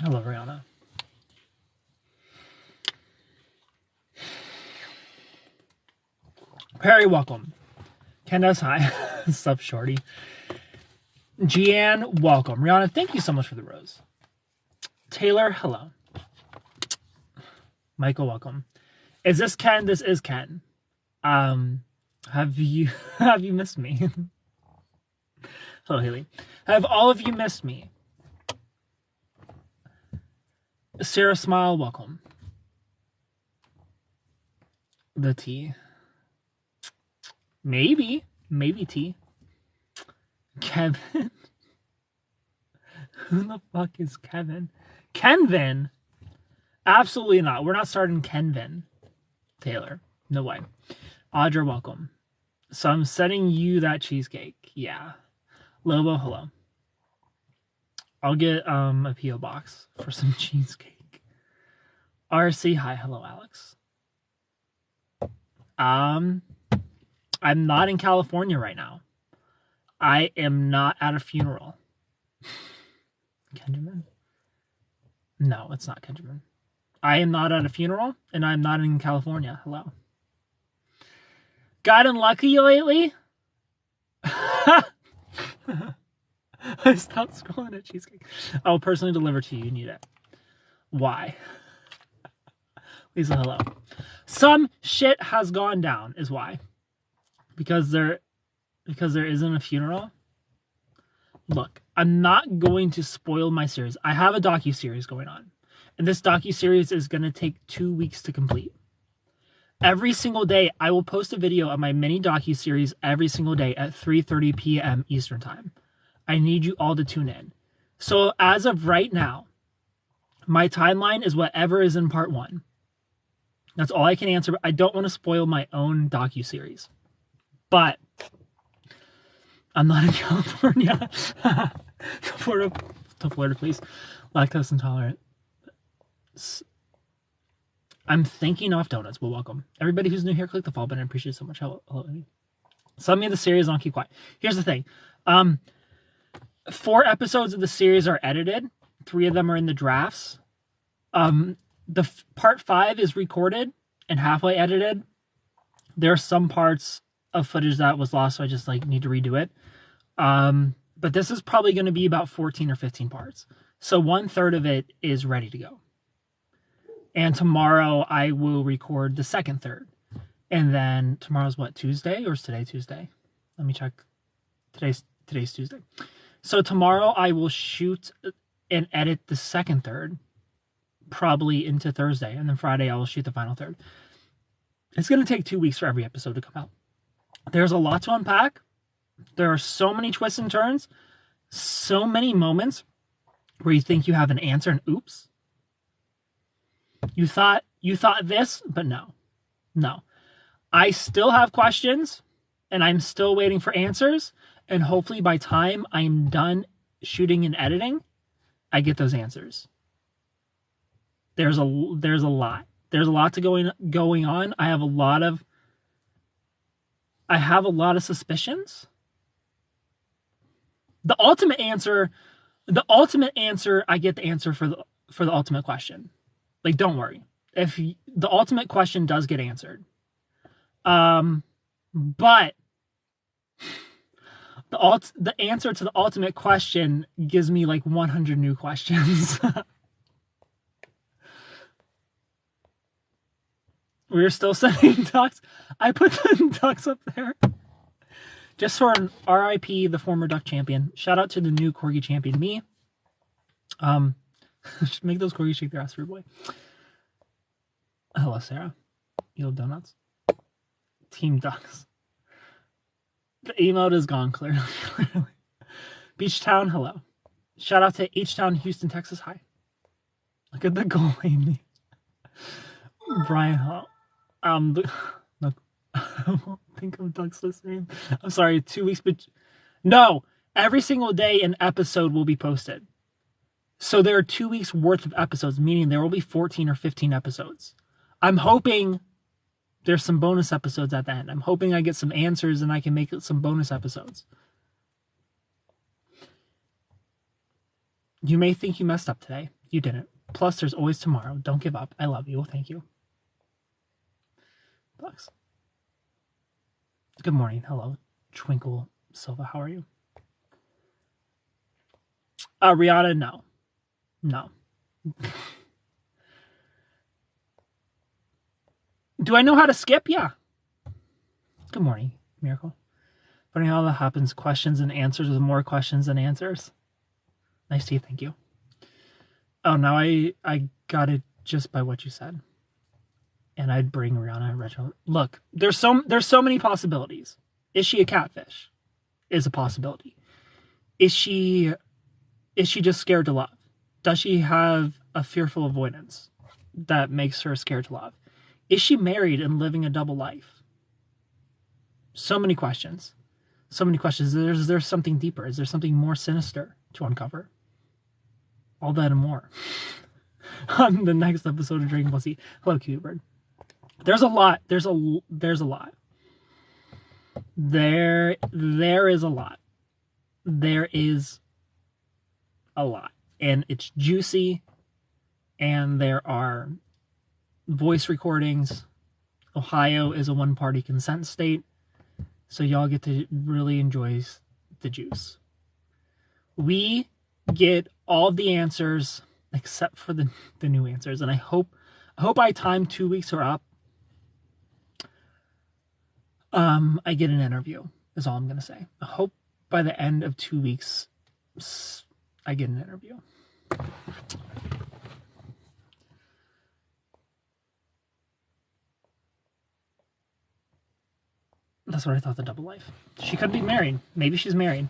Hello, Rihanna. Perry, welcome. Candace, hi. Sup, shorty. Gian, welcome. Rihanna, thank you so much for the rose. Taylor, hello. Michael, welcome. Is this Ken? This is Ken. Have you missed me? Hello, Haley. Have all of you missed me? Sarah Smile, welcome. The T. Maybe T. Kevin. Who the fuck is Kevin? Kenvin? Absolutely not. We're not starting Kenvin. Taylor. No way. Audra, welcome. So I'm sending you that cheesecake. Yeah. Lobo, hello. I'll get a P.O. box for some cheesecake. RC, hi. Hello, Alex. I'm not in California right now. I am not at a funeral. Kenjamin? No, it's not Kenjamin. I am not at a funeral, and I'm not in California. Hello. Gotten lucky lately? I stopped scrolling at cheesecake. I'll personally deliver to you. You need it. Why? Lisa, hello. Some shit has gone down is why. Because there isn't a funeral. Look, I'm not going to spoil my series. I have a docu-series going on. And this docu-series is going to take 2 weeks to complete. Every single day, I will post a video of my mini docu-series every single day at 3:30 p.m. Eastern Time. I need you all to tune in. So as of right now, my timeline is whatever is in part 1. That's all I can answer. I don't want to spoil my own docu-series. But I'm not in California. To Florida, please. Lactose intolerant. I'm thinking off donuts. Well, welcome. Everybody who's new here, click the follow button. I appreciate it so much. Hello. Some of the series I'll keep quiet. Here's the thing. 4 episodes of the series are edited. 3 of them are in the drafts. The part 5 is recorded and halfway edited. There are some parts of footage that was lost, so I just need to redo it. But this is probably going to be about 14 or 15 parts. So 1/3 of it is ready to go. And tomorrow I will record the second third. And then tomorrow's what, Tuesday? Or is today Tuesday? Let me check. Today's Tuesday. So tomorrow I will shoot and edit the second third, probably into Thursday. And then Friday I will shoot the final third. It's going to take 2 weeks for every episode to come out. There's a lot to unpack. There are so many twists and turns. So many moments where you think you have an answer and oops. You thought this, but no. I still have questions and I'm still waiting for answers. And hopefully by time I'm done shooting and editing, I get those answers. There's a lot. There's a lot to going on. I have a lot of suspicions. The ultimate answer, I get the answer for the ultimate question. Don't worry. If the ultimate question does get answered. But the answer to the ultimate question gives me 100 new questions. We're still sending ducks. I put the ducks up there. Just for an RIP, the former duck champion. Shout out to the new corgi champion, me. Should make those corgis shake their ass for your boy. Hello, Sarah. You love donuts. Team Ducks. The emote is gone, clearly. Beach Town, hello. Shout out to H-Town, Houston, Texas. Hi. Look at the goal, Amy. Brian, hello. Look, I won't think of Ducks listening. I'm sorry, 2 weeks, but no, every single day an episode will be posted. So there are 2 weeks worth of episodes, meaning there will be 14 or 15 episodes. I'm hoping there's some bonus episodes at the end. I'm hoping I get some answers and I can make some bonus episodes. You may think you messed up today. You didn't. Plus, there's always tomorrow. Don't give up. I love you. Well, thank you. Bucks. Good morning. Hello. Twinkle Silva. How are you? Rihanna, no. No. Do I know how to skip? Yeah. Good morning, Miracle. Funny how that happens. Questions and answers with more questions than answers. Nice to you. Thank you. Oh, now I got it just by what you said. And I'd bring Rihanna original. Look, there's so many possibilities. Is she a catfish? Is a possibility. Is she just scared to love? Does she have a fearful avoidance that makes her scared to love? Is she married and living a double life? So many questions. So many questions. Is there something deeper? Is there something more sinister to uncover? All that and more on the next episode of Dragon Ball Z. Hello, cute bird. There's a lot. There's a lot. There is a lot. There is a lot. And it's juicy. And there are voice recordings. Ohio is a one-party consent state. So y'all get to really enjoy the juice. We get all the answers except for the new answers. And I hope by time 2 weeks are up, I get an interview, is all I'm going to say. I hope by the end of 2 weeks, I get an interview. That's what I thought, the double life. She could be married. Maybe she's married.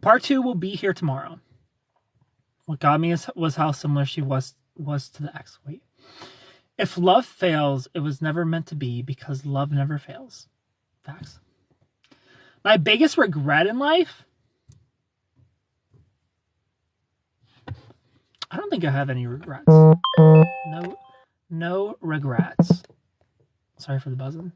Part 2 will be here tomorrow. What got me was how similar she was to the ex. Wait. If love fails, it was never meant to be, because love never fails. Facts. My biggest regret in life? I don't think I have any regrets. No regrets. Sorry for the buzzing.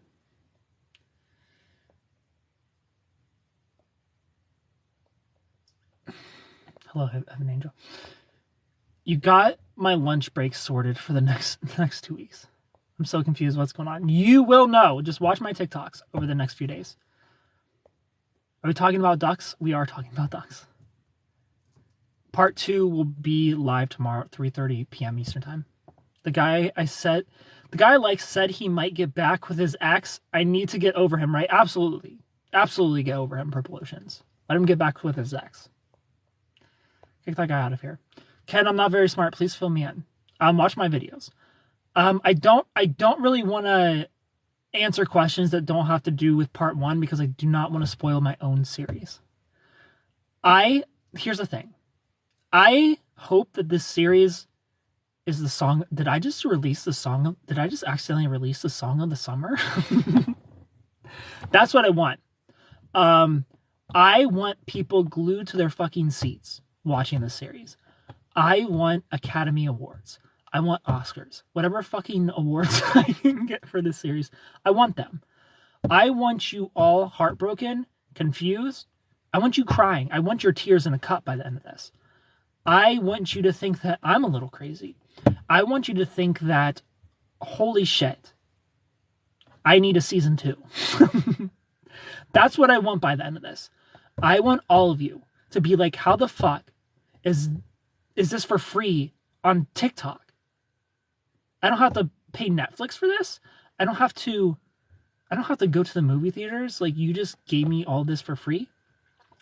Hello, Heaven Angel. You got my lunch break sorted for the next 2 weeks. I'm so confused what's going on. You will know. Just watch my TikToks over the next few days. Are we talking about ducks? We are talking about ducks. Part 2 will be live tomorrow at 3:30 p.m. Eastern Time. The guy said he might get back with his ex. I need to get over him, right? Absolutely. Absolutely get over him, Purple Oceans. Let him get back with his ex. Kick that guy out of here. Ken, I'm not very smart. Please fill me in. Watch my videos. I don't really want to answer questions that don't have to do with part 1, because I do not want to spoil my own series. Here's the thing. I hope that this series is the song. Did I just accidentally release the song of the summer? That's what I want. I want people glued to their fucking seats watching this series. I want Academy Awards. I want Oscars. Whatever fucking awards I can get for this series, I want them. I want you all heartbroken, confused. I want you crying. I want your tears in a cup by the end of this. I want you to think that I'm a little crazy. I want you to think that, holy shit, I need a season 2. That's what I want by the end of this. I want all of you to be like, how the fuck is this for free on TikTok? I don't have to pay Netflix for this. I don't have to go to the movie theaters. Like, you just gave me all this for free.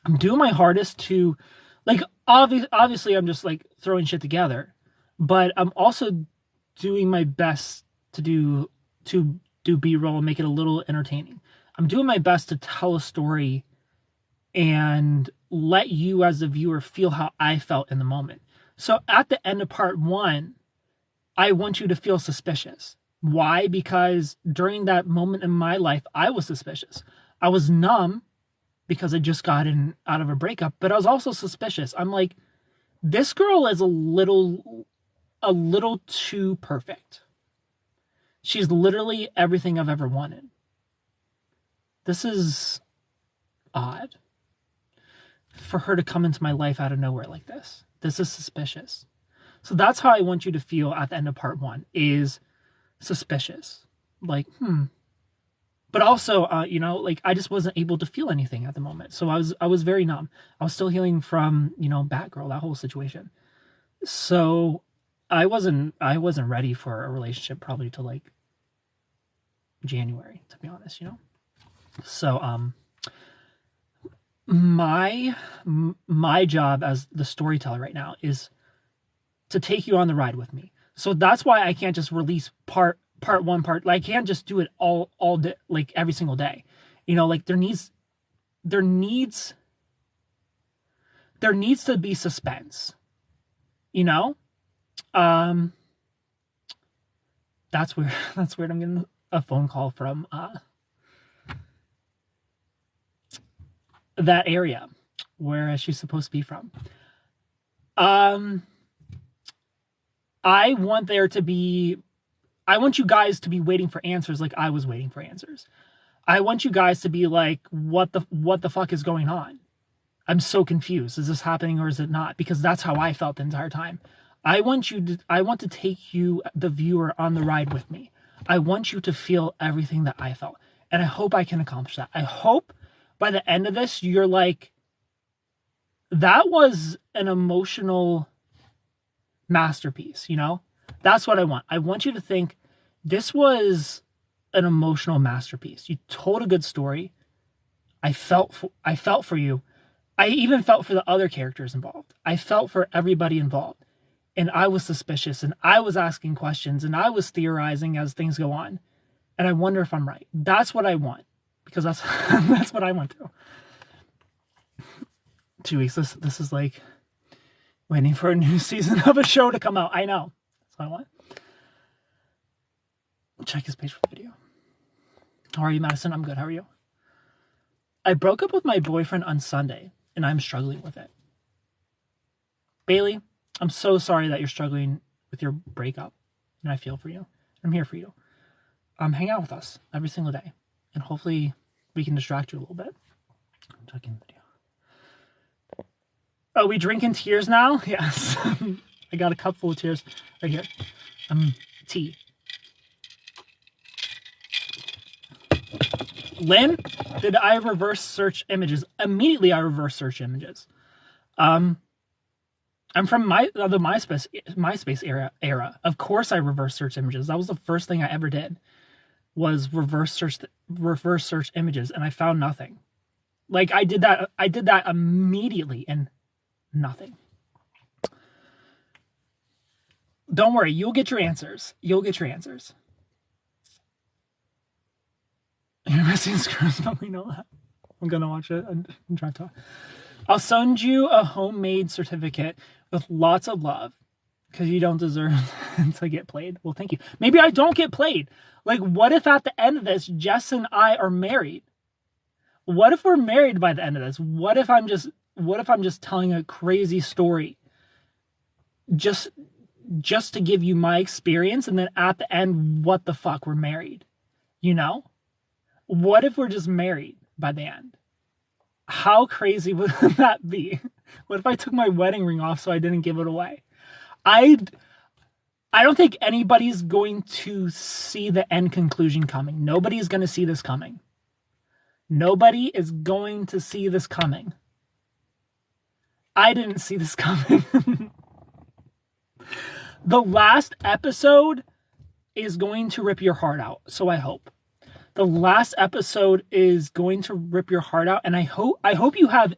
I'm doing my hardest to, like, obviously I'm just like throwing shit together, but I'm also doing my best to do B-roll and make it a little entertaining. I'm doing my best to tell a story and let you as the viewer feel how I felt in the moment. So at the end of part 1, I want you to feel suspicious. Why? Because during that moment in my life, I was suspicious. I was numb because I just got out of a breakup, but I was also suspicious. I'm like, this girl is a little too perfect. She's literally everything I've ever wanted. This is odd for her to come into my life out of nowhere like this. This is suspicious. So that's how I want you to feel at the end of part 1, is suspicious. Like, But also, you know, like, I just wasn't able to feel anything at the moment. So I was very numb. I was still healing from, you know, Batgirl, that whole situation. So I wasn't ready for a relationship probably till like January, to be honest, you know. So my job as the storyteller right now is to take you on the ride with me. So that's why I can't just release part 1, like, I can't just do it all day, like every single day. You know, like, there needs to be suspense. You know? That's weird. That's weird. I'm getting a phone call from that area where she's supposed to be from. I want you guys to be waiting for answers like I was waiting for answers. I want you guys to be like, what the fuck is going on? I'm so confused. Is this happening or is it not? Because that's how I felt the entire time. I want to take you, the viewer, on the ride with me. I want you to feel everything that I felt. And I hope I can accomplish that. I hope by the end of this, you're like, that was an emotional masterpiece, you know? That's what I want. I want you to think this was an emotional masterpiece. You told a good story. I felt for you. I even felt for the other characters involved. I felt for everybody involved. And I was suspicious, and I was asking questions, and I was theorizing as things go on. And I wonder if I'm right. That's what I want, because that's that's what I want to. 2 weeks. This is like waiting for a new season of a show to come out. I know. That's what I want. Check his page for the video. How are you, Madison? I'm good. How are you? I broke up with my boyfriend on Sunday, and I'm struggling with it. Bailey, I'm so sorry that you're struggling with your breakup, and I feel for you. I'm here for you. Hang out with us every single day, and hopefully we can distract you a little bit. I'm checking the video. Oh, we drinking tears now? Yes. I got a cup full of tears right here. Tea. Lynn, did I reverse search images? Immediately I reverse search images. I'm from the MySpace era. Of course I reverse search images. That was the first thing I ever did, was reverse search images, and I found nothing. Like, I did that immediately, and nothing. Don't worry, you'll get your answers. You'll get your answers. You're missing screws, but we know that. I'm gonna watch it and try to talk. I'll send you a homemade certificate with lots of love, because you don't deserve to get played. Well, thank you. Maybe I don't get played. Like, what if at the end of this, Jess and I are married? What if we're married by the end of this? What if I'm just telling a crazy story just to give you my experience, and then at the end, what the fuck, we're married? You know? What if we're just married by the end? How crazy would that be? What if I took my wedding ring off so I didn't give it away? I don't think anybody's going to see the end conclusion coming. Nobody's going to see this coming. Nobody is going to see this coming. I didn't see this coming. The last episode is going to rip your heart out, so I hope. The last episode is going to rip your heart out, and I hope you have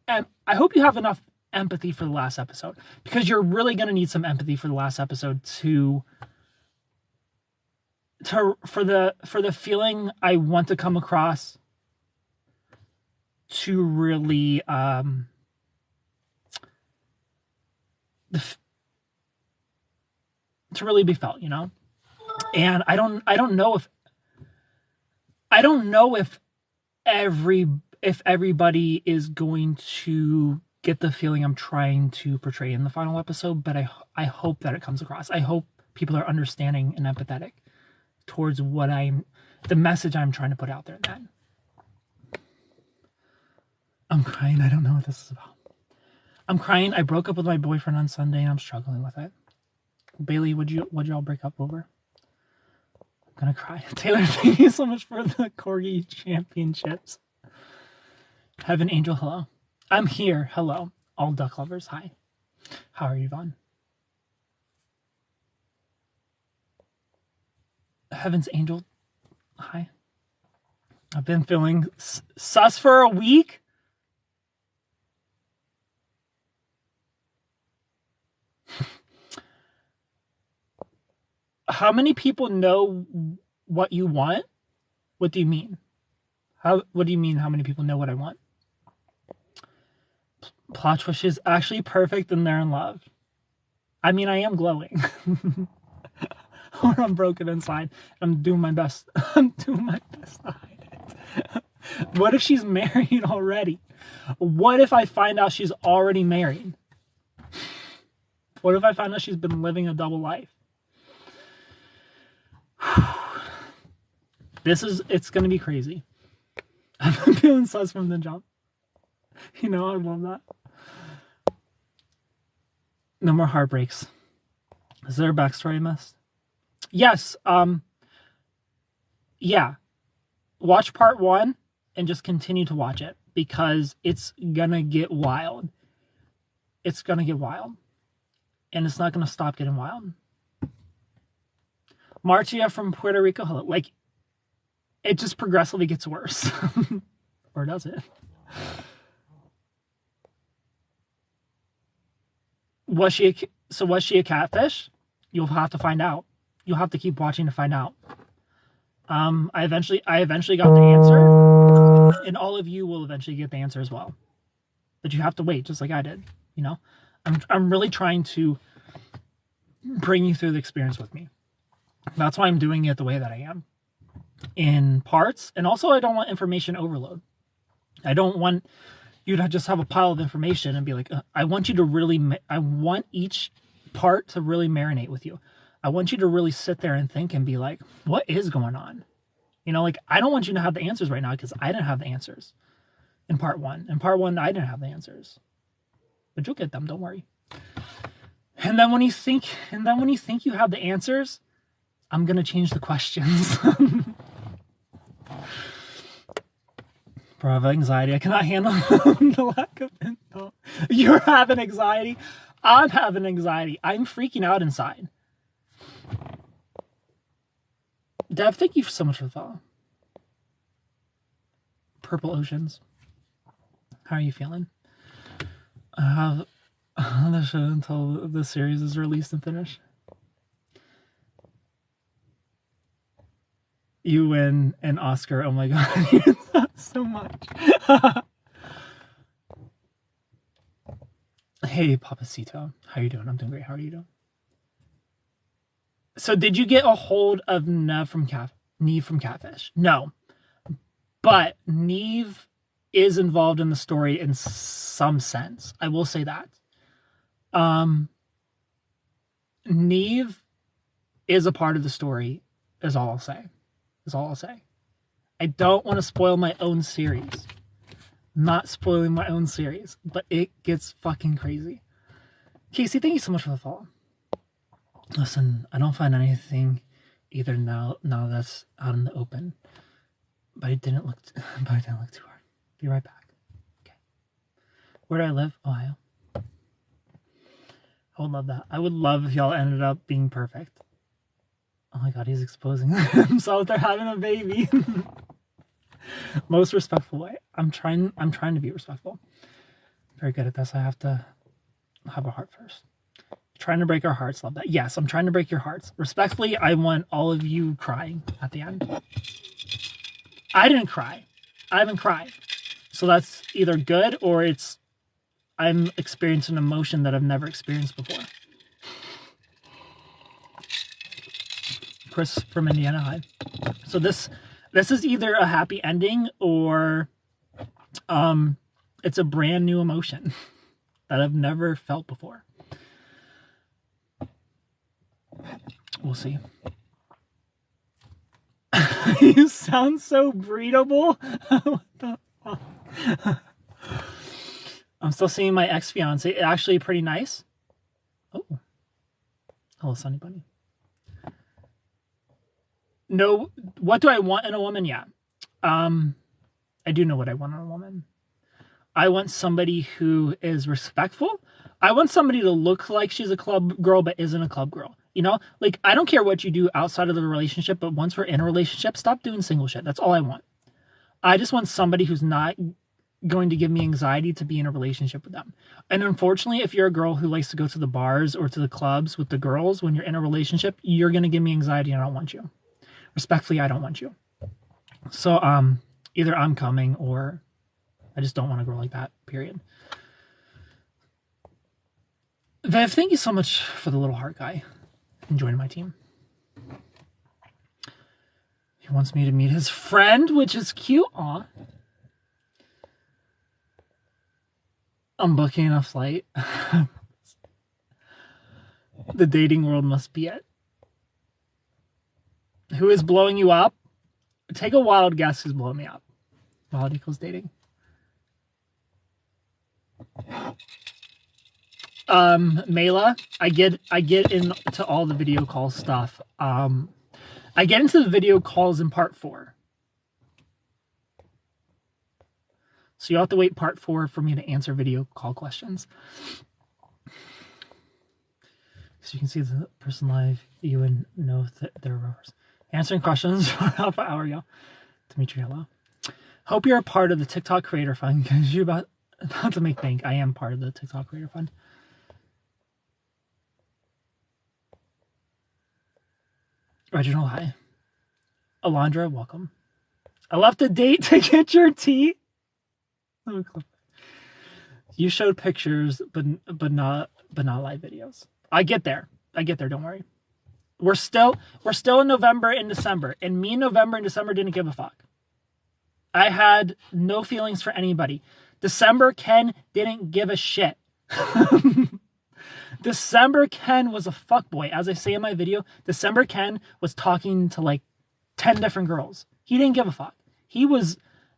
enough empathy for the last episode, because you're really going to need some empathy for the last episode for the feeling I want to come across, to really to really be felt, you know. And I don't know if everybody is going to get the feeling I'm trying to portray in the final episode, but I hope that it comes across. I hope people are understanding and empathetic towards the message I'm trying to put out there then. I'm crying. I don't know what this is about. I'm crying. I broke up with my boyfriend on Sunday and I'm struggling with it. Bailey, what'd y'all break up over? I'm gonna cry. Taylor, thank you so much for the Corgi Championships. Heaven Angel, hello. I'm here. Hello. All duck lovers, hi. How are you, Vaughn? Heaven's Angel, hi. I've been feeling sus for a week. How many people know what you want? What do you mean? What do you mean how many people know what I want? Plot twist is actually perfect and they're in love. I mean, I am glowing. Or I'm broken inside. I'm doing my best. I'm doing my best to hide it. What if she's married already? What if I find out she's already married? What if I find out she's been living a double life? It's going to be crazy. I've been feeling sus from the jump. You know, I love that. No more heartbreaks. Is there a backstory I missed? Yes. Yeah. Watch part 1 and just continue to watch it because it's gonna get wild. It's gonna get wild. And it's not gonna stop getting wild. Marcia from Puerto Rico, hello. Like, it just progressively gets worse. Or does it? Was she a catfish? You'll have to find out. You'll have to keep watching to find out. I eventually got the answer, and all of you will eventually get the answer as well. But you have to wait, just like I did. You know, I'm really trying to bring you through the experience with me. That's why I'm doing it the way that I am, in parts. And also, I don't want information overload. I don't want you to just have a pile of information and be like, I want you to really. I want each part to really marinate with you. I want you to really sit there and think and be like, what is going on? You know, like, I don't want you to have the answers right now because I didn't have the answers in part 1. In part 1, I didn't have the answers. But you'll get them, don't worry. And then when you think you have the answers, I'm going to change the questions. Bro, I have anxiety. I cannot handle the lack of info. You're having anxiety. I'm having anxiety. I'm freaking out inside. Dev, thank you so much for the follow. Purple Oceans. How are you feeling? I have the show until the series is released and finished. You win an Oscar. Oh my god. So much. Hey, Papacito. How you doing? I'm doing great. How are you doing? So did you get a hold of Neve from Catfish? No. But Neve is involved in the story in some sense. I will say that. Neve is a part of the story, is all I'll say. I don't want to spoil my own series. I'm not spoiling my own series, but it gets fucking crazy. Casey, thank you so much for the follow. Listen, I don't find anything either now that's out in the open. But it didn't look too hard. Be right back. Okay. Where do I live? Ohio. I would love that. I would love if y'all ended up being perfect. Oh my god, he's exposing himself. They're having a baby. Most respectful way. I'm trying to be respectful. Very good at this. I have to have a heart first. Trying to break our hearts. Love that. Yes, I'm trying to break your hearts. Respectfully, I want all of you crying at the end. I didn't cry. I haven't cried. So that's either good or I'm experiencing an emotion that I've never experienced before. Chris from Indiana, hi. So this is either a happy ending or it's a brand new emotion that I've never felt before. We'll see. You sound so breedable. What the fuck? I'm still seeing my ex-fiance. Actually pretty nice. Oh. Hello, Sunny Bunny. No, what do I want in a woman? Yeah. I do know what I want in a woman. I want somebody who is respectful. I want somebody to look like she's a club girl but isn't a club girl. You know? Like, I don't care what you do outside of the relationship, but once we're in a relationship, stop doing single shit. That's all I want. I just want somebody who's not going to give me anxiety to be in a relationship with them. And unfortunately, if you're a girl who likes to go to the bars or to the clubs with the girls when you're in a relationship, you're going to give me anxiety and I don't want you. Respectfully, I don't want you. So, either I'm coming or I just don't want a girl like that, period. Viv, thank you so much for the little heart guy and joining my team. He wants me to meet his friend, which is cute. Aw. I'm booking a flight. The dating world must be it. Who is blowing you up? Take a wild guess who's blowing me up. Wild equals dating. Mela, I get into all the video call stuff. I get into the video calls in part 4. So you'll have to wait part 4 for me to answer video call questions. So you can see the person live, you would know their rowers. Answering questions for half an hour ago. Dimitri, hello. Hope you're a part of the TikTok Creator Fund because you're about to make bank. I am part of the TikTok Creator Fund. Reginald, hi. Alondra, welcome. I left a date to get your tea. You showed pictures, but not live videos. I get there. Don't worry. We're still in November and December, and me in November and December didn't give a fuck. I had no feelings for anybody. December Ken didn't give a shit. December Ken was a fuckboy. As I say in my video, December Ken was talking to like 10 different girls. He didn't give a fuck. He was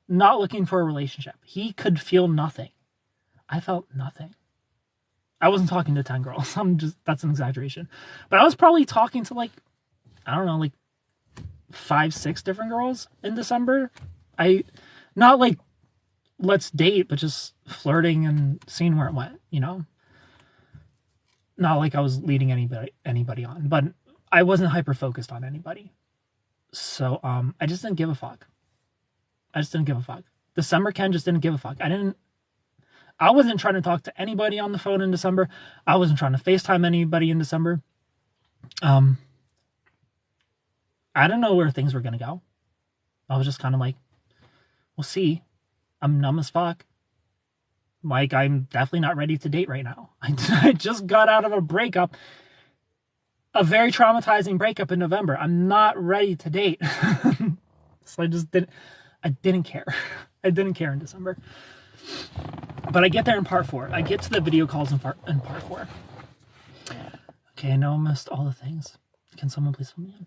not looking for a relationship. He could feel nothing. I felt nothing. I wasn't talking to 10 girls. That's an exaggeration. But I was probably talking to like, I don't know, like 5, 6 different girls in December. Not like, let's date, but just flirting and seeing where it went, you know? Not like I was leading anybody on, but I wasn't hyper-focused on anybody. So, I just didn't give a fuck. December Ken just didn't give a fuck. I wasn't trying to talk to anybody on the phone in December. I wasn't trying to FaceTime anybody in December. I don't know where things were going to go. I was just kind of like, we'll see. I'm numb as fuck. Like, I'm definitely not ready to date right now. I just got out of a breakup. A very traumatizing breakup in November. I'm not ready to date. So I didn't care. I didn't care in December. But I get there in part 4. I get to the video calls in part 4. Okay, I know I missed all the things. Can someone please fill me in?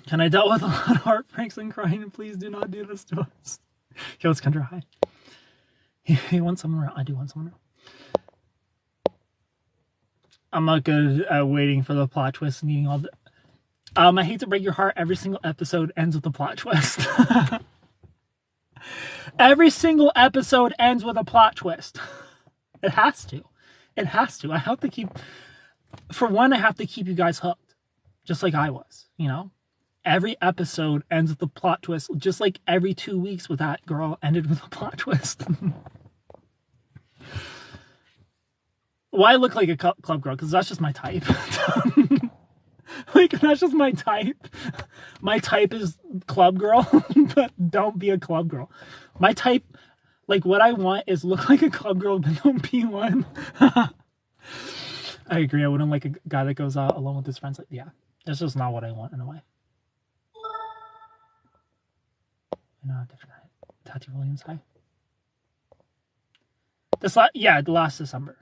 Can I dealt with a lot of heartbreaks and crying? Please do not do this to us. Yo, it's Kendra, hi. You want someone around? I do want someone around. I'm not good at waiting for the plot twist and needing all the... I hate to break your heart. Every single episode ends with a plot twist. Every single episode ends with a plot twist. It has to. It has to. I have to keep... For one, I have to keep you guys hooked. Just like I was, you know? Every episode ends with a plot twist. Just like every 2 weeks with that girl ended with a plot twist. Why I look like a club girl? Because that's just my type. Like, that's just my type. My type is club girl, but don't be a club girl. My type, like, what I want is look like a club girl, but don't be one. I agree. I wouldn't like a guy that goes out alone with his friends. Like, yeah, that's just not what I want in a way. Different night. Tati Williams, hi. The last December.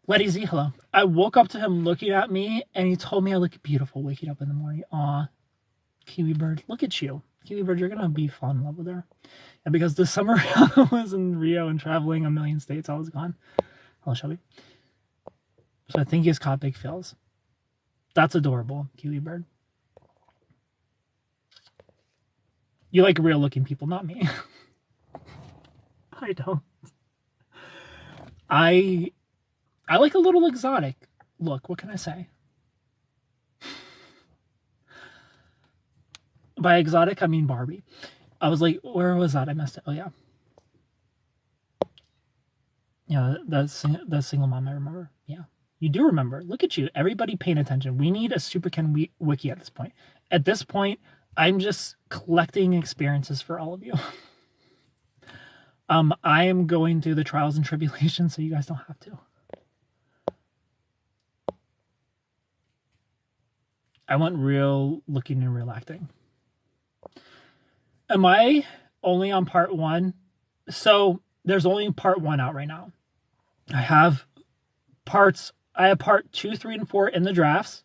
Letty Z, hello. I woke up to him looking at me, and he told me I look beautiful waking up in the morning. Aw, Kiwi bird, look at you. Kiwi Bird, you're gonna be fall in love with her. And because this summer I was in Rio and traveling a million states, I was gone. Hello, Shelby. So I think he's caught big fills. That's adorable, Kiwi Bird. You like real looking people, not me. I don't. I like a little exotic look. What can I say? By exotic, I mean Barbie. I was like, where was that? I missed it. Oh, yeah. Yeah, that's single mom, I remember. Yeah. You do remember. Look at you. Everybody paying attention. We need a Super Ken wiki at this point. At this point, I'm just collecting experiences for all of you. I am going through the trials and tribulations so you guys don't have to. I want real looking and real acting. Am I only on part 1? So there's only part 1 out right now. I have part 2, 3, and 4 in the drafts.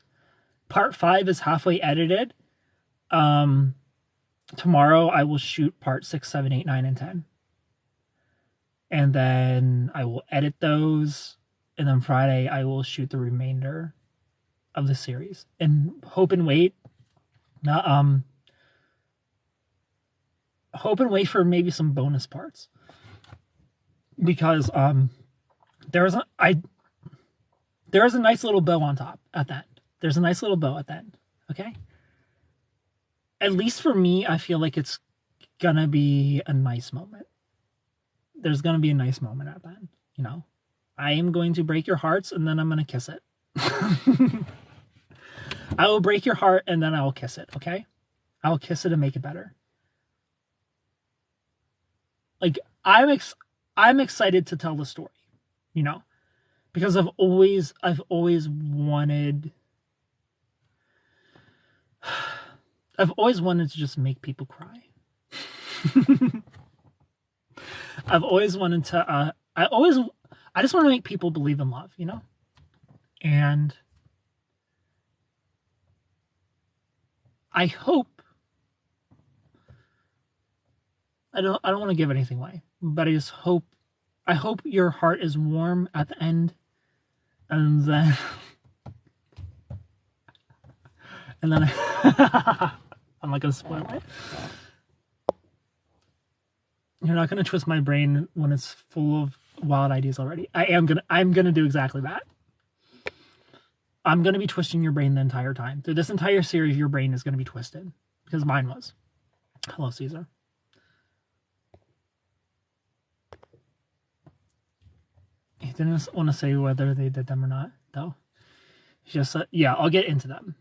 Part 5 is halfway edited. Tomorrow I will shoot part 6, 7, 8, 9, and 10. And then I will edit those. And then Friday I will shoot the remainder of the series. And hope and wait for maybe some bonus parts. Because there is a nice little bow on top at the end. There's a nice little bow at the end. Okay? At least for me, I feel like it's gonna be a nice moment. There's gonna be a nice moment at the end, you know? I am going to break your hearts and then I'm gonna kiss it. I will break your heart and then I will kiss it, okay? I will kiss it and make it better. Like, I'm excited to tell the story, you know? Because I've always wanted to just make people cry. I've always wanted to I just want to make people believe in love, you know? And I hope I don't want to give anything away, but I hope your heart is warm at the end, and then I'm not gonna spoil it. You're not gonna twist my brain when it's full of wild ideas already. I'm gonna do exactly that. I'm gonna be twisting your brain the entire time. Through this entire series, your brain is gonna be twisted. Because mine was. Hello, Caesar. He didn't want to say whether they did them or not, though. He just said, yeah, I'll get into them.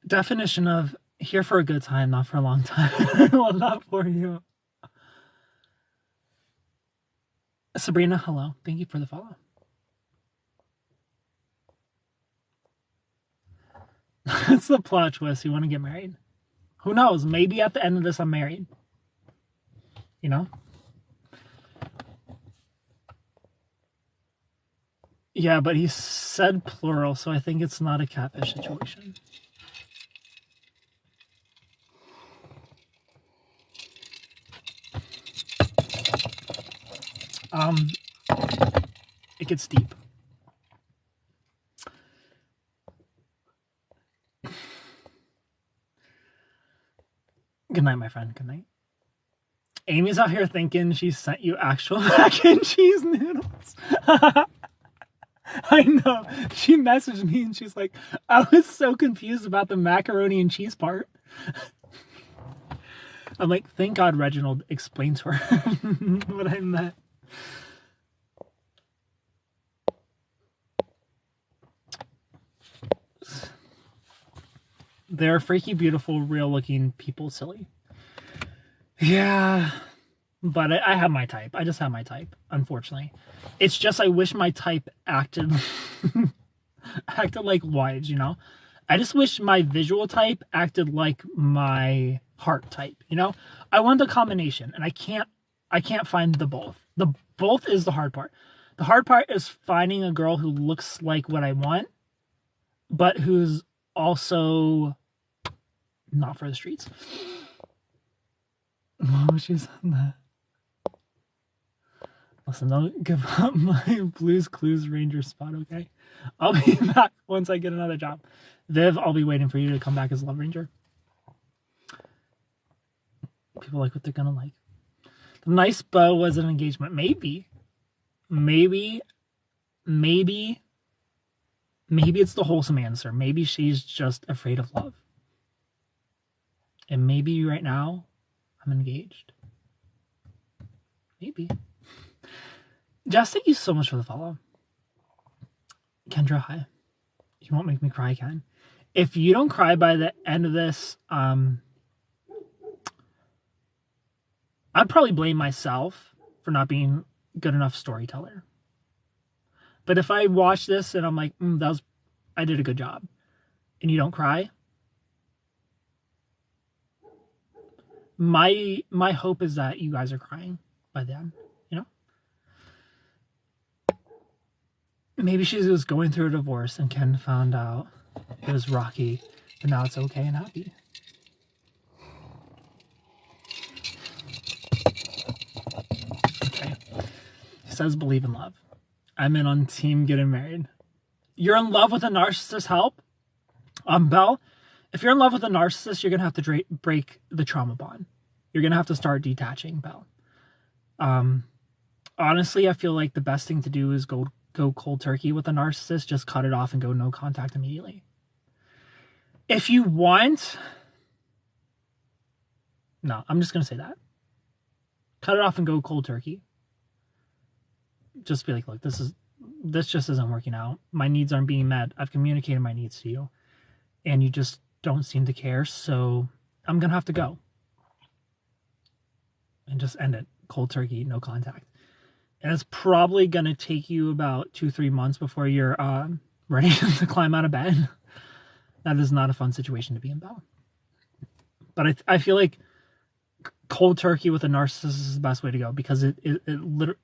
Definition of here for a good time, not for a long time. Well, not for you. Sabrina, hello. Thank you for the follow. It's the plot twist. You want to get married. Who knows? Maybe at the end of this, I'm married. You know? Yeah, but he said plural, so I think it's not a catfish situation. It gets deep. Good night, my friend. Good night. Amy's out here thinking she sent you actual mac and cheese noodles. I know. She messaged me and she's like, I was so confused about the macaroni and cheese part. I'm like, thank God Reginald explained to her what I meant. They're freaky, beautiful, real-looking people, silly. Yeah, but I have my type. I just have my type, unfortunately. It's just I wish my type acted like wives, you know? I just wish my visual type acted like my heart type, you know? I want the combination, and I can't find the both. The both is the hard part. The hard part is finding a girl who looks like what I want, but who's also not for the streets. Oh, she said that. Listen, don't give up my Blues Clues Ranger spot, okay? I'll be back once I get another job. Viv, I'll be waiting for you to come back as Love Ranger. People like what they're gonna like. The nice bow was an engagement. Maybe it's the wholesome answer. Maybe she's just afraid of love. And maybe right now I'm engaged. Maybe. Jess, thank you so much for the follow. Kendra, hi. You won't make me cry, Ken. If you don't cry by the end of this, I'd probably blame myself for not being good enough storyteller. But if I watch this and I'm like, I did a good job, and you don't cry, my hope is that you guys are crying by then, you know? Maybe she was going through a divorce and Ken found out it was rocky, but now it's okay and happy. Okay. He says believe in love. I'm in on team getting married. You're in love with a narcissist, help? Belle, if you're in love with a narcissist, you're going to have to break the trauma bond. You're going to have to start detaching, Belle. Honestly, I feel like the best thing to do is go cold turkey with a narcissist. Just cut it off and go no contact immediately. If you want... No, I'm just going to say that. Cut it off and go cold turkey. Just be like, look, this just isn't working out. My needs aren't being met. I've communicated my needs to you, and you just don't seem to care, so I'm going to have to go. And just end it. Cold turkey, no contact. And it's probably going to take you about 2-3 months before you're ready to climb out of bed. That is not a fun situation to be in, Belle. But I feel like cold turkey with a narcissist is the best way to go, because it literally...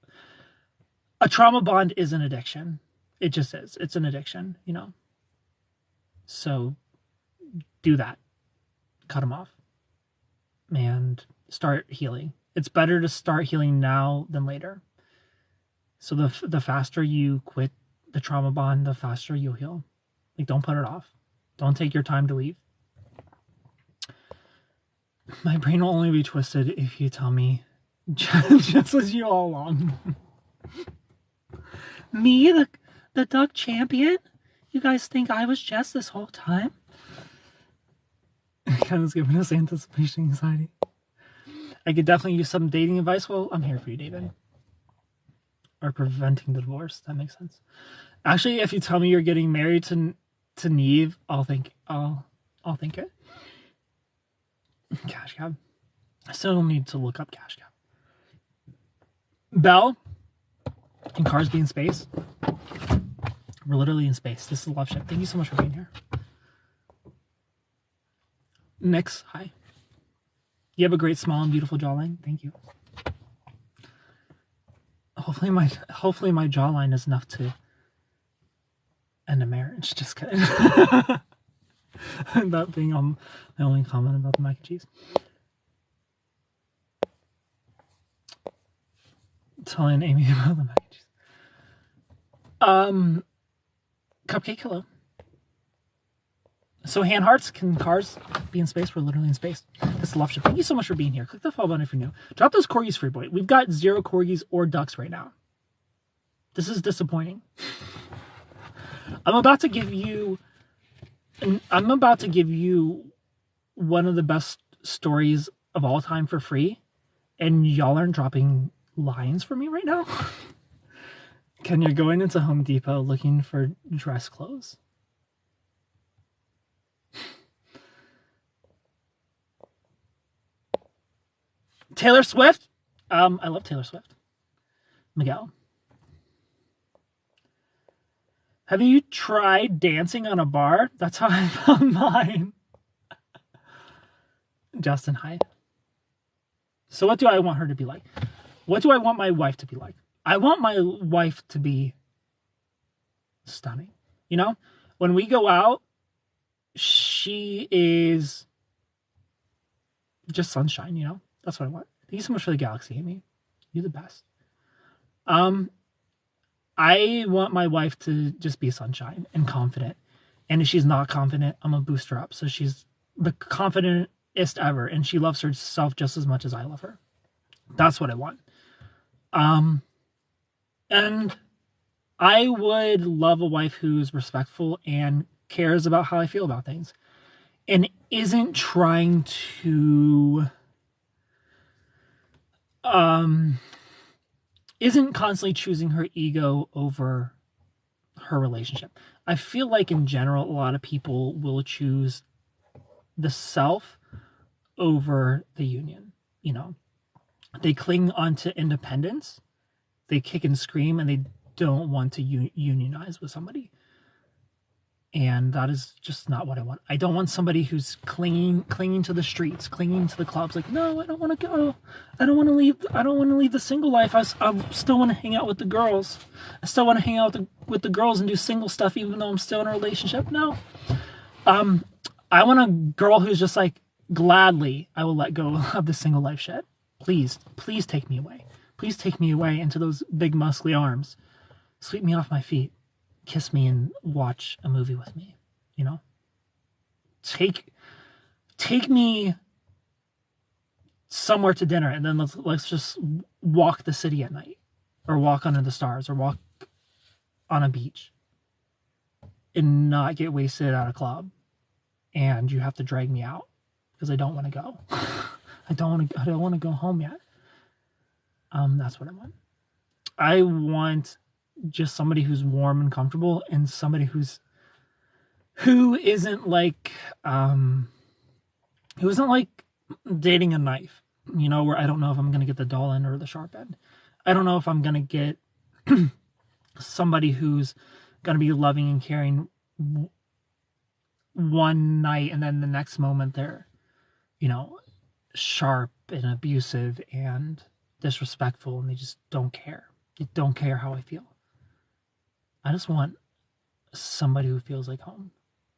A trauma bond is an addiction. It just is. It's an addiction, you know? So do that. Cut them off. And start healing. It's better to start healing now than later. So the faster you quit the trauma bond, the faster you'll heal. Like, don't put it off. Don't take your time to leave. My brain will only be twisted if you tell me just as you all along. Me, the duck champion? You guys think I was Jess this whole time? Kind of giving us anticipation anxiety. I could definitely use some dating advice. Well, I'm here for you, David. Or preventing the divorce. That makes sense. Actually, if you tell me you're getting married to Neve, I'll think it. Cash cab. I still don't need to look up cash cab. Belle. Can cars be in space? We're literally in space. This is Loveship. Thank you so much for being here. Nix, hi. You have a great smile and beautiful jawline. Thank you. Hopefully my jawline is enough to end a marriage. Just kidding. That being my only comment about the mac and cheese. Telling Amy about the mac and cheese. Cupcake, hello. So hand hearts, can cars be in space? We're literally in space. This is Loveship. Thank you so much for being here. Click the follow button if you're new. Drop those corgis for your boy. We've got 0 corgis or ducks right now. This is disappointing. I'm about to give you one of the best stories of all time for free, and y'all aren't dropping lines for me right now. Ken, you're going into Home Depot looking for dress clothes. Taylor Swift? I love Taylor Swift. Miguel. Have you tried dancing on a bar? That's how I found mine. Justin, hi. So what do I want her to be like? What do I want my wife to be like? I want my wife to be stunning. You know? When we go out, she is just sunshine, you know? That's what I want. Thank you so much for the galaxy, Amy. You're the best. I want my wife to just be sunshine and confident. And if she's not confident, I'm gonna boost her up. So she's the confidentest ever, and she loves herself just as much as I love her. That's what I want. And I would love a wife who's respectful and cares about how I feel about things, and isn't trying to isn't constantly choosing her ego over her relationship. I feel like in general, a lot of people will choose the self over the union. You know, they cling onto independence, they kick and scream, and they don't want to unionize with somebody. And that is just not what I want. I don't want somebody who's clinging to the streets, clinging to the clubs. Like, no, I don't want to go. I don't want to leave. I don't want to leave the single life. I still want to hang out with the girls. I still want to hang out with the girls and do single stuff, even though I'm still in a relationship. No. I want a girl who's just like, gladly, I will let go of the single life shit. Please take me away. Please take me away into those big muscly arms. Sweep me off my feet. Kiss me and watch a movie with me, you know? Take me somewhere to dinner, and then let's just walk the city at night, or walk under the stars, or walk on a beach, and not get wasted at a club, and you have to drag me out because I don't want to go. I don't want to go home yet. That's what I want. I want just somebody who's warm and comfortable, and somebody who isn't like dating a knife, you know, where I don't know if I'm going to get the dull end or the sharp end. I don't know if I'm going to get somebody who's going to be loving and caring one night, and then the next moment they're, you know, sharp and abusive and disrespectful, and they just don't care. They don't care how I feel. I just want somebody who feels like home,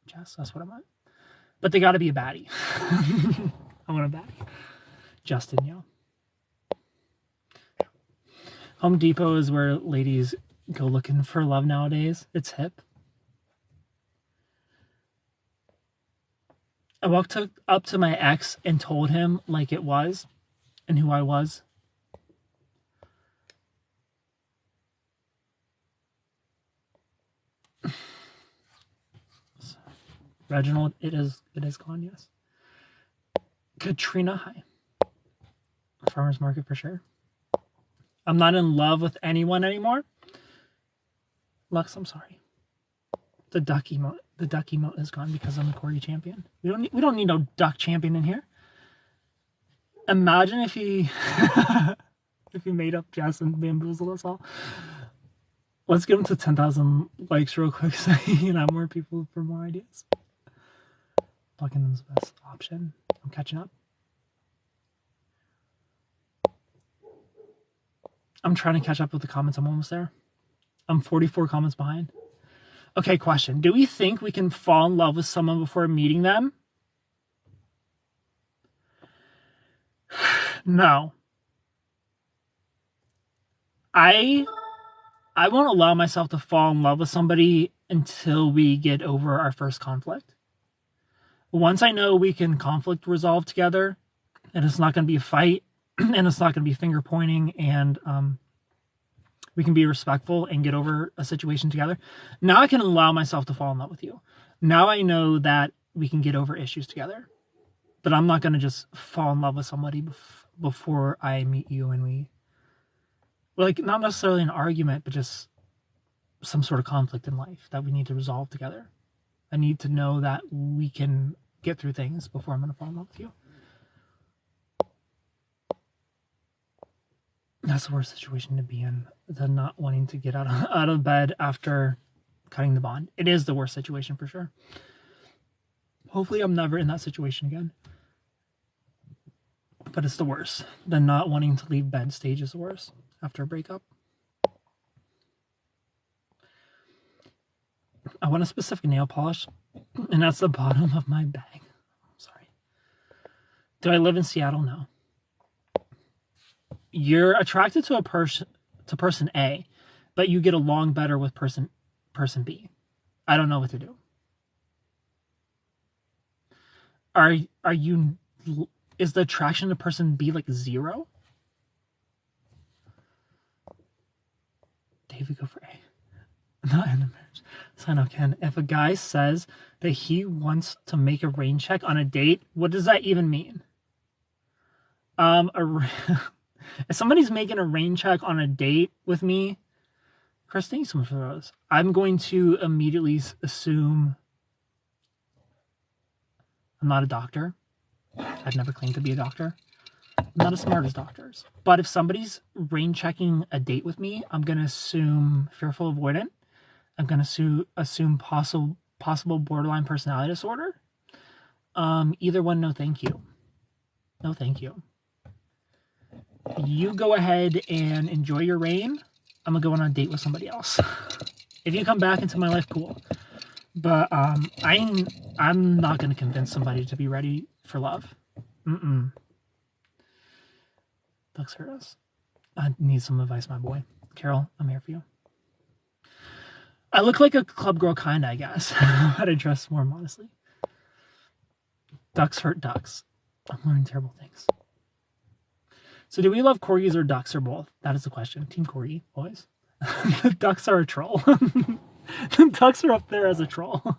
Jess. That's what I want. But they got to be a baddie. I want a baddie. Justin, yo. Home Depot is where ladies go looking for love nowadays. It's hip. I walked up to my ex and told him like it was and who I was. Reginald, it is gone, yes. Katrina, hi. Farmer's market for sure. I'm not in love with anyone anymore. Lux, I'm sorry. The duck emote is gone because I'm a Corgi champion. We don't need no duck champion in here. Imagine if he if he made up Jess and bamboozled us all. Let's get him to 10,000 likes real quick so you can have more people for more ideas. Buckingham's the best option. I'm catching up. I'm trying to catch up with the comments. I'm almost there. I'm 44 comments behind. Okay, question. Do we think we can fall in love with someone before meeting them? No. I won't allow myself to fall in love with somebody until we get over our first conflict. Once I know we can conflict resolve together, and it's not going to be a fight, and it's not going to be finger pointing, and we can be respectful and get over a situation together, now I can allow myself to fall in love with you. Now I know that we can get over issues together. But I'm not going to just fall in love with somebody before I meet you and we... Like, not necessarily an argument, but just some sort of conflict in life that we need to resolve together. I need to know that we can get through things before I'm going to fall in love with you. That's the worst situation to be in. The not wanting to get out of bed after cutting the bond. It is the worst situation for sure. Hopefully I'm never in that situation again. But it's the worst. The not wanting to leave bed stage is the worst after a breakup. I want a specific nail polish, and that's the bottom of my bag. I'm sorry. Do I live in Seattle? No. You're attracted to person A, but you get along better with person B. I don't know what to do. Are you? Is the attraction to person B like 0? David, go for A. Not in the marriage. Sign up, Ken. If a guy says that he wants to make a rain check on a date, what does that even mean? If somebody's making a rain check on a date with me, Chris, thank you so much for those. I'm going to immediately assume I'm not a doctor. I've never claimed to be a doctor. I'm not as smart as doctors. But if somebody's rain checking a date with me, I'm going to assume fearful avoidant. I'm going to assume possible borderline personality disorder. Either one, no thank you. No thank you. You go ahead and enjoy your rain. I'm going to go on a date with somebody else. If you come back into my life, cool. But I'm not going to convince somebody to be ready for love. Ducks hurt us. I need some advice, my boy. Carol, I'm here for you. I look like a club girl kind of, I guess. But I dress more modestly. Ducks hurt ducks. I'm learning terrible things. So do we love corgis or ducks or both? That is the question. Team corgi, boys. The ducks are a troll. The ducks are up there as a troll.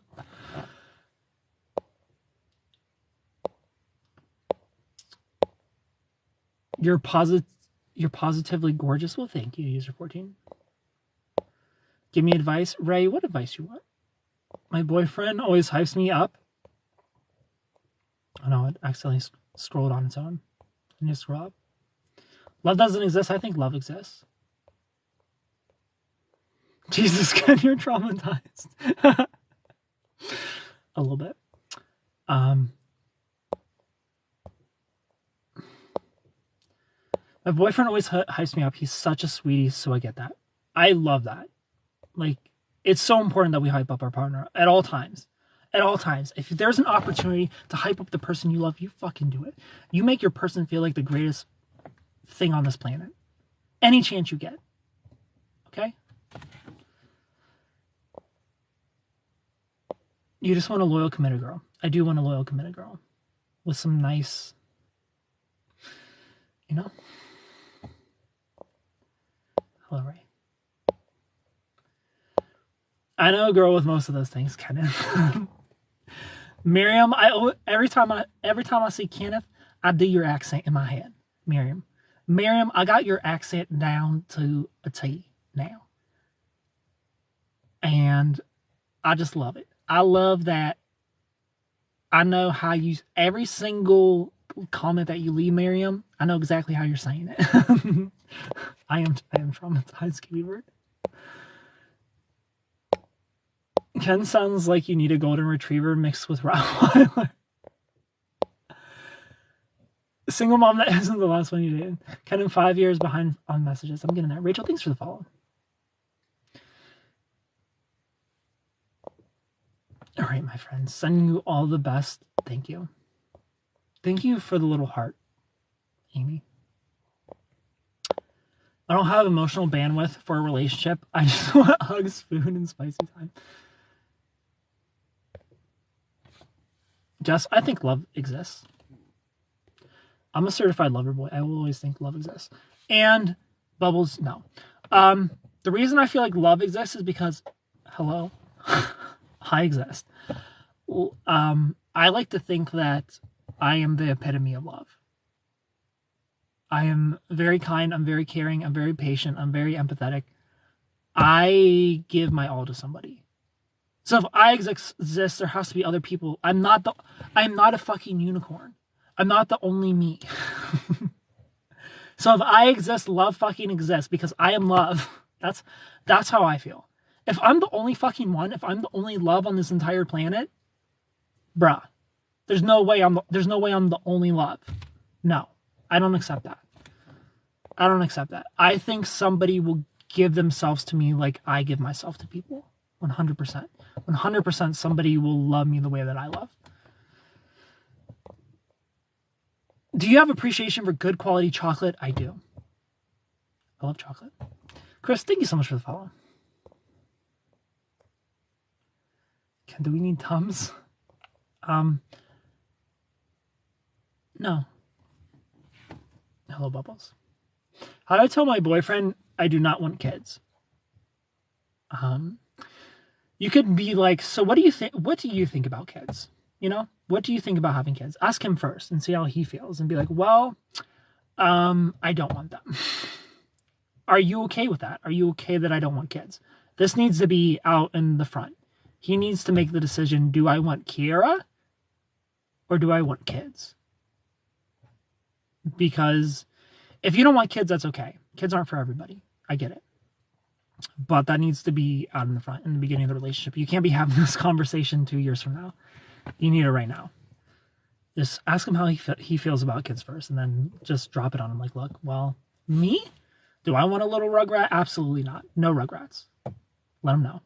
You're positively gorgeous. Well, thank you, user 14. Give me advice. Ray, what advice you want? My boyfriend always hypes me up. Oh no, it accidentally scrolled on its own. I need to scroll up. Love doesn't exist. I think love exists. Jesus, Ken, you're traumatized. A little bit. My boyfriend always hypes me up. He's such a sweetie, so I get that. I love that. Like, it's so important that we hype up our partner at all times. At all times. If there's an opportunity to hype up the person you love, you fucking do it. You make your person feel like the greatest thing on this planet. Any chance you get. Okay? You just want a loyal, committed girl. I do want a loyal, committed girl. With some nice, you know? Hello, Ray. I know a girl with most of those things, Kenneth. Miriam, every time I see Kenneth, I do your accent in my head. Miriam, I got your accent down to a T now. And I just love it. I love that I know how you, every single comment that you leave, Miriam, I know exactly how you're saying it. I am traumatized, Keyword. Ken sounds like you need a golden retriever mixed with Rottweiler. Single mom that isn't the last one you did. Ken, in 5 years behind on messages. I'm getting there. Rachel, thanks for the follow. All right, my friends. Sending you all the best. Thank you. Thank you for the little heart, Amy. I don't have emotional bandwidth for a relationship. I just want hugs, food, and spicy time. Jess, I think love exists. I'm a certified lover boy. I will always think love exists. And Bubbles, no. The reason I feel like love exists is because, hello, I exist. I like to think that I am the epitome of love. I am very kind. I'm very caring. I'm very patient. I'm very empathetic. I give my all to somebody. So if I exist, there has to be other people. I'm not a fucking unicorn. I'm not the only me. So if I exist, love fucking exists because I am love. That's how I feel. If I'm the only fucking one, if I'm the only love on this entire planet, bruh, there's no way I'm the only love. No, I don't accept that. I don't accept that. I think somebody will give themselves to me like I give myself to people. 100%. 100% somebody will love me the way that I love. Do you have appreciation for good quality chocolate? I do. I love chocolate. Chris, thank you so much for the follow. Do we need Tums? No. Hello, Bubbles. How do I tell my boyfriend I do not want kids? You could be like, so what do you think? What do you think about kids? You know, what do you think about having kids? Ask him first and see how he feels, and be like, well, I don't want them. Are you okay with that? Are you okay that I don't want kids? This needs to be out in the front. He needs to make the decision. Do I want Kiara or do I want kids? Because if you don't want kids, that's okay. Kids aren't for everybody. I get it. But that needs to be out in the front in the beginning of the relationship. You can't be having this conversation 2 years from now. You need it right now. Just ask him how he feels about kids first, and then just drop it on him. Like, look, well, me? Do I want a little rugrat? Absolutely not. No rugrats. Let him know.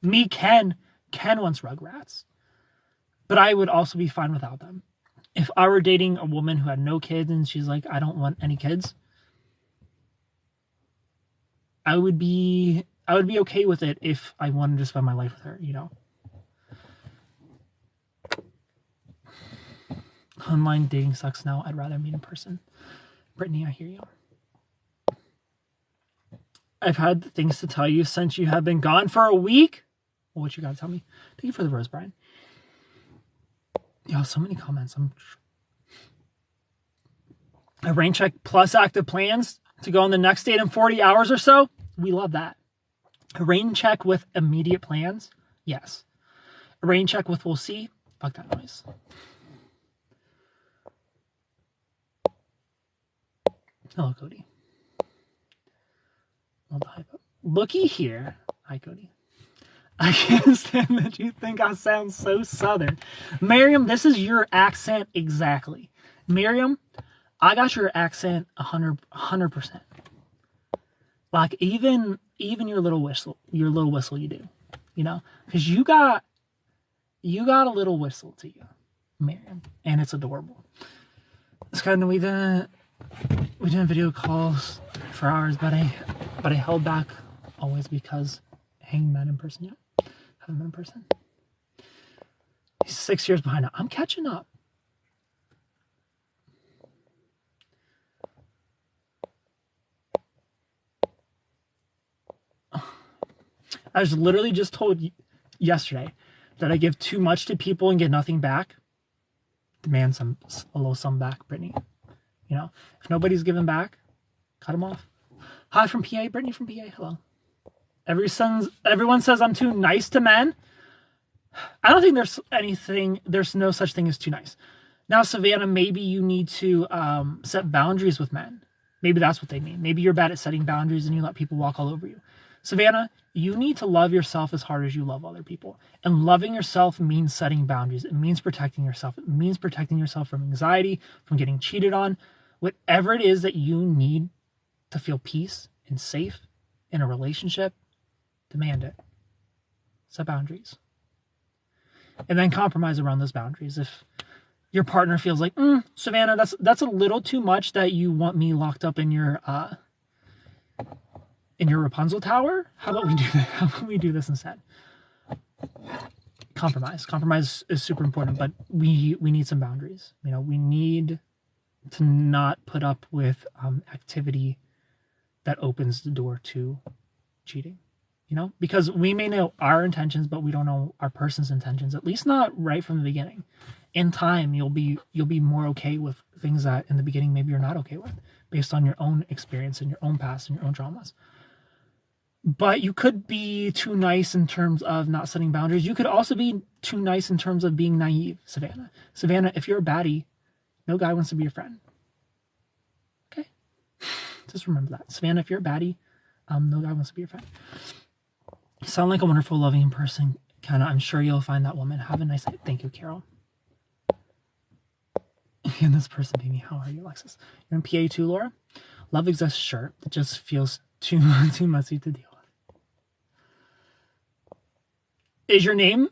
Me, Ken wants rugrats. But I would also be fine without them. If I were dating a woman who had no kids and she's like, I don't want any kids, I would be okay with it if I wanted to spend my life with her, you know. Online dating sucks now. I'd rather meet in person. Brittany, I hear you. I've had things to tell you since you have been gone for a week. Well, what you gotta tell me? Thank you for the rose, Brian. Yo, so many comments. A rain check plus active plans to go on the next date in 40 hours or so. We love that. A rain check with immediate plans. Yes. A rain check with we'll see. Fuck that noise. Hello, Cody. Love the hype up. Looky here. Hi, Cody. I can't stand that you think I sound so Southern. Miriam, this is your accent exactly. Miriam, I got your accent 100%. Like even your little whistle you do, you know, because you got a little whistle to you, Miriam, and it's adorable. It's kind of we didn't video calls for hours, but I held back always because hanging men in person yet. Haven't been in person. He's 6 years behind now. I'm catching up. I was literally just told yesterday that I give too much to people and get nothing back. Demand a little some back, Brittany. You know, if nobody's giving back, cut them off. Hi from PA, Brittany from PA. Hello. Everyone says I'm too nice to men. I don't think there's no such thing as too nice. Now, Savannah, maybe you need to set boundaries with men. Maybe that's what they mean. Maybe you're bad at setting boundaries and you let people walk all over you. Savannah, you need to love yourself as hard as you love other people. And loving yourself means setting boundaries. It means protecting yourself. It means protecting yourself from anxiety, from getting cheated on. Whatever it is that you need to feel peace and safe in a relationship, demand it. Set boundaries. And then compromise around those boundaries. If your partner feels like, Savannah, that's a little too much that you want me locked up in your Rapunzel tower, how about we do that? How about we do this instead? Compromise. Compromise is super important, but we need some boundaries. You know, we need to not put up with activity that opens the door to cheating. You know, because we may know our intentions, but we don't know our person's intentions, at least not right from the beginning. In time, you'll be more okay with things that in the beginning maybe you're not okay with, based on your own experience and your own past and your own traumas. But you could be too nice in terms of not setting boundaries. You could also be too nice in terms of being naive, Savannah. Savannah, if you're a baddie, no guy wants to be your friend. Okay? Just remember that. Savannah, if you're a baddie, no guy wants to be your friend. You sound like a wonderful, loving person. Kinda, I'm sure you'll find that woman. Have a nice night. Thank you, Carol. And this person, baby, how are you, Alexis? You're in PA too, Laura? Love exists, sure. It just feels too messy to deal with.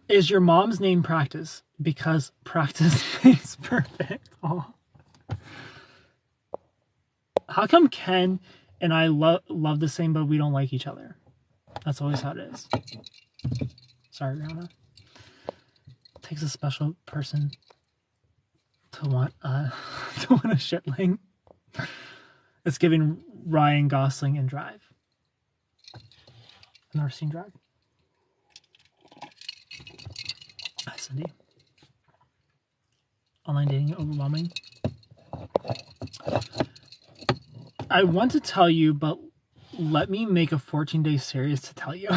Is your mom's name Practice? Because practice makes perfect. Oh. How come Ken and I love the same, but we don't like each other? That's always how it is. Sorry, Rihanna. It takes a special person to want a shitling. It's giving Ryan Gosling in Drive. I've never seen Drive. Hi, Cindy. Online dating overwhelming. I want to tell you, but let me make a 14-day series to tell you.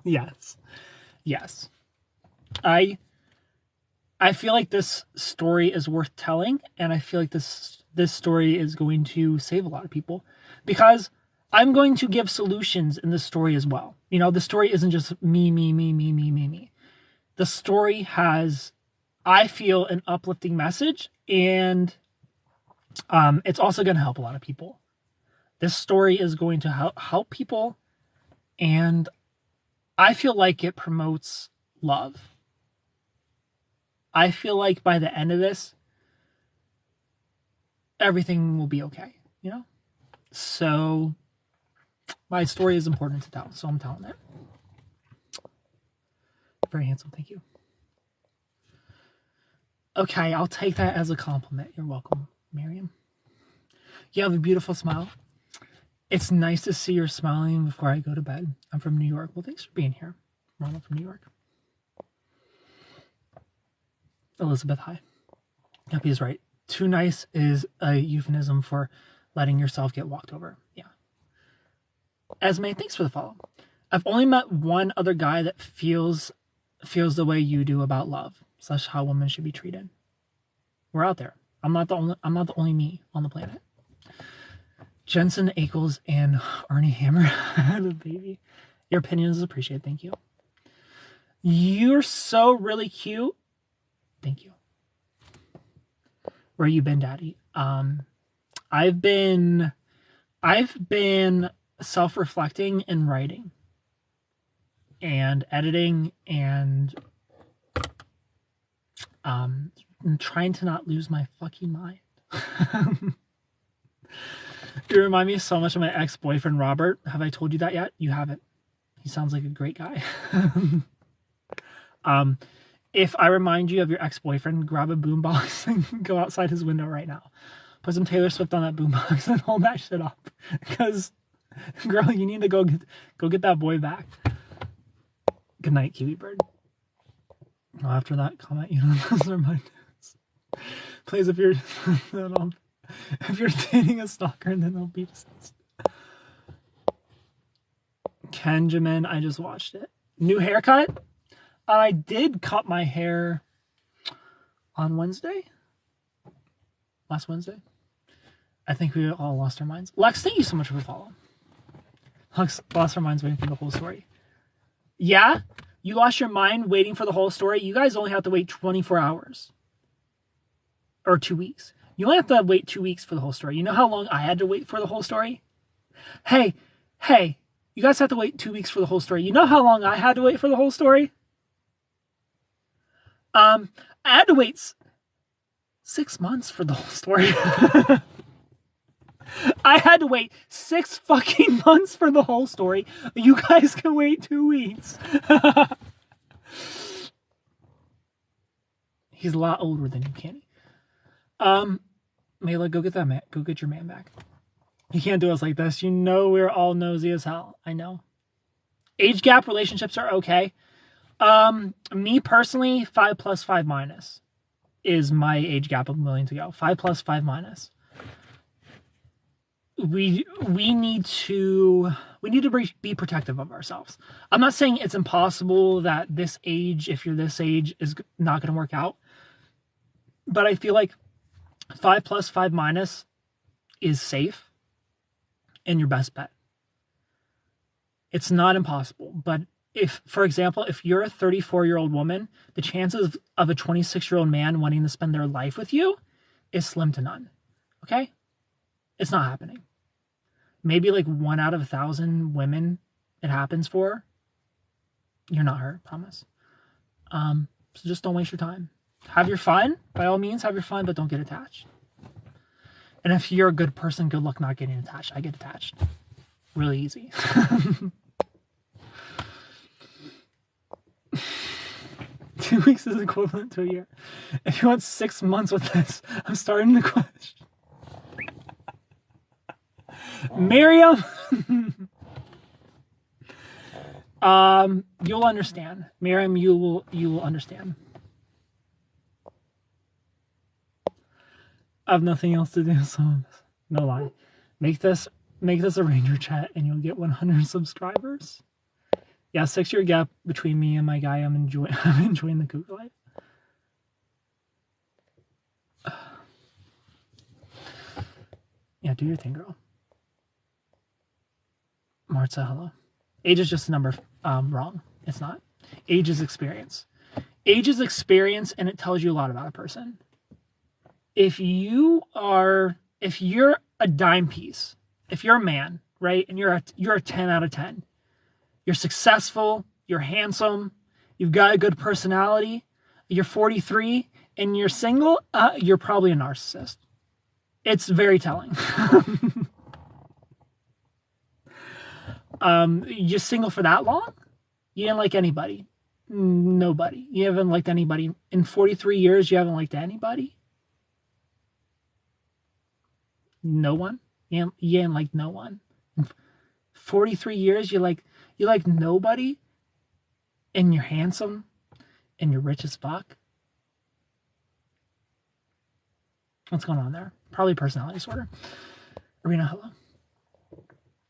Yes. Yes. I feel like this story is worth telling, and I feel like this story is going to save a lot of people, because I'm going to give solutions in this story as well. You know, the story isn't just me. The story has, I feel, an uplifting message, and it's also going to help a lot of people. This story is going to help people, and I feel like it promotes love. I feel like by the end of this, everything will be okay, you know? So my story is important to tell, so I'm telling it. Very handsome, thank you. Okay, I'll take that as a compliment. You're welcome, Miriam. You have a beautiful smile. It's nice to see you're smiling before I go to bed. I'm from New York. Well, thanks for being here. Ronald from New York. Elizabeth, hi. Yep, he's right. Too nice is a euphemism for letting yourself get walked over. Yeah. Esme, thanks for the follow. I've only met one other guy that feels the way you do about love / how women should be treated. We're out there. I'm not the only me on the planet. Jensen Ackles and Arnie Hammer had a baby. Your opinion is appreciated. Thank you. You're so really cute. Thank you. Where you been, Daddy? I've been self-reflecting and writing and editing and trying to not lose my fucking mind. You remind me so much of my ex-boyfriend, Robert. Have I told you that yet? You haven't. He sounds like a great guy. If I remind you of your ex-boyfriend, grab a boombox and go outside his window right now. Put some Taylor Swift on that boombox and hold that shit up. Because, girl, you need to go get that boy back. Good night, Kiwi Bird. Well, after that comment, you know, those are my news. Please, if you're dating a stalker, then I'll be deceased. Kenjamin, I just watched it. New haircut? I did cut my hair on Wednesday. Last Wednesday. I think we all lost our minds. Lex, thank you so much for the follow. Lex lost our minds waiting for the whole story. Yeah? You lost your mind waiting for the whole story? You guys only have to wait 24 hours. Or 2 weeks. You only have to wait 2 weeks for the whole story. You know how long I had to wait for the whole story? Hey, you guys have to wait 2 weeks for the whole story. You know how long I had to wait for the whole story? I had to wait 6 months for the whole story. I had to wait 6 fucking months for the whole story. You guys can wait 2 weeks. He's a lot older than you, Kenny. Mela, go get that man. Go get your man back. You can't do us like this. You know we're all nosy as hell. I know. Age gap relationships are okay. Me personally, 5 plus 5 minus is my age gap I'm willing to go. 5 plus 5 minus. We need to be protective of ourselves. I'm not saying it's impossible that this age, if you're this age, is not going to work out. But I feel like 5 plus 5 minus is safe and your best bet. It's not impossible, but if, for example, if you're a 34-year-old woman, the chances of a 26-year-old man wanting to spend their life with you is slim to none. Okay? It's not happening. Maybe like 1 out of 1,000 women it happens for. You're not her, promise. So just don't waste your time. Have your fun. By all means, have your fun, but don't get attached. And if you're a good person, good luck not getting attached. I get attached. Really easy. 2 weeks is equivalent to a year. If you want 6 months with this, I'm starting to question. Miriam! You'll understand. Miriam, you will understand. I have nothing else to do, so no lie. Make this a Ranger chat and you'll get 100 subscribers. Yeah, 6-year gap between me and my guy. I'm enjoying the Google life. Yeah, do your thing, girl. Martha, hello. Age is just a number. Wrong. It's not. Age is experience. Age is experience, and it tells you a lot about a person. If you're a dime piece, if you're a man, right, and you're a 10 out of 10, you're successful, you're handsome, you've got a good personality, you're 43, and you're single, you're probably a narcissist. It's very telling. You're single for that long? You didn't like anybody. Nobody. You haven't liked anybody. In 43 years, you haven't liked anybody? No one? You ain't like no one. In 43 years, you like nobody? And you're handsome? And you're rich as fuck? What's going on there? Probably personality disorder. Arena, hello.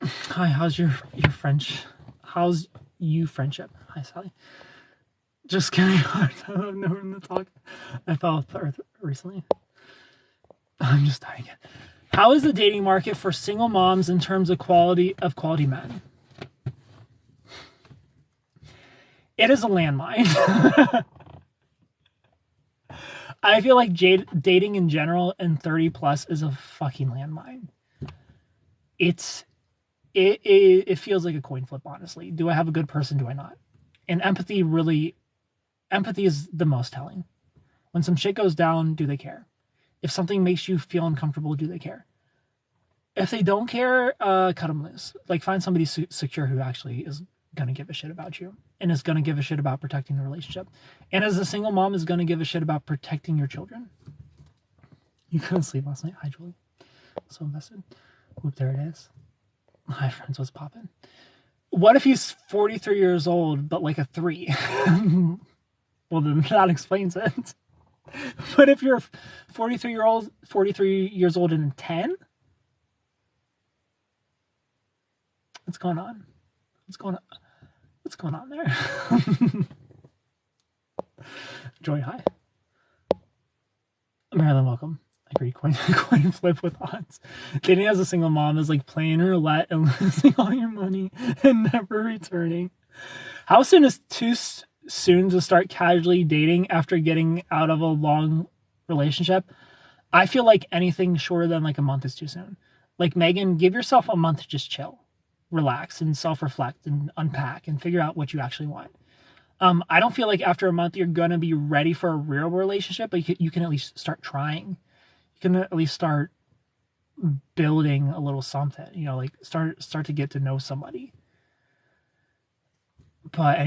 Hi, how's your French? How's you friendship? Hi, Sally. Just kidding. I've never been to talk. I fell off the earth recently. I'm just dying again. How is the dating market for single moms in terms of quality men? It is a landmine. I feel like dating in general and 30 plus is a fucking landmine. It feels like a coin flip, honestly. Do I have a good person? Do I not? And empathy is the most telling. When some shit goes down, do they care? If something makes you feel uncomfortable, do they care? If they don't care, cut them loose. Like, find somebody secure who actually is going to give a shit about you and is going to give a shit about protecting the relationship. And as a single mom is going to give a shit about protecting your children. You couldn't sleep last night. Hi, Julie. So invested. Oop, there it is. Hi, friends. What's poppin'? What if he's 43 years old, but like a 3? Well, then that explains it. But if you're 43 years old and a 10? What's going on? What's going on there? Joy, hi. Marilyn, welcome. I agree. Coin flip with odds. Dating as a single mom is like playing roulette and losing all your money and never returning. How soon is too soon to start casually dating after getting out of a long relationship? I feel like anything shorter than like a month is too soon. Like, Megan, give yourself a month to just chill, relax, and self-reflect and unpack and figure out what you actually want. I don't feel like after a month you're going to be ready for a real relationship, but you can at least start trying. You can at least start building a little something, like start to get to know somebody. But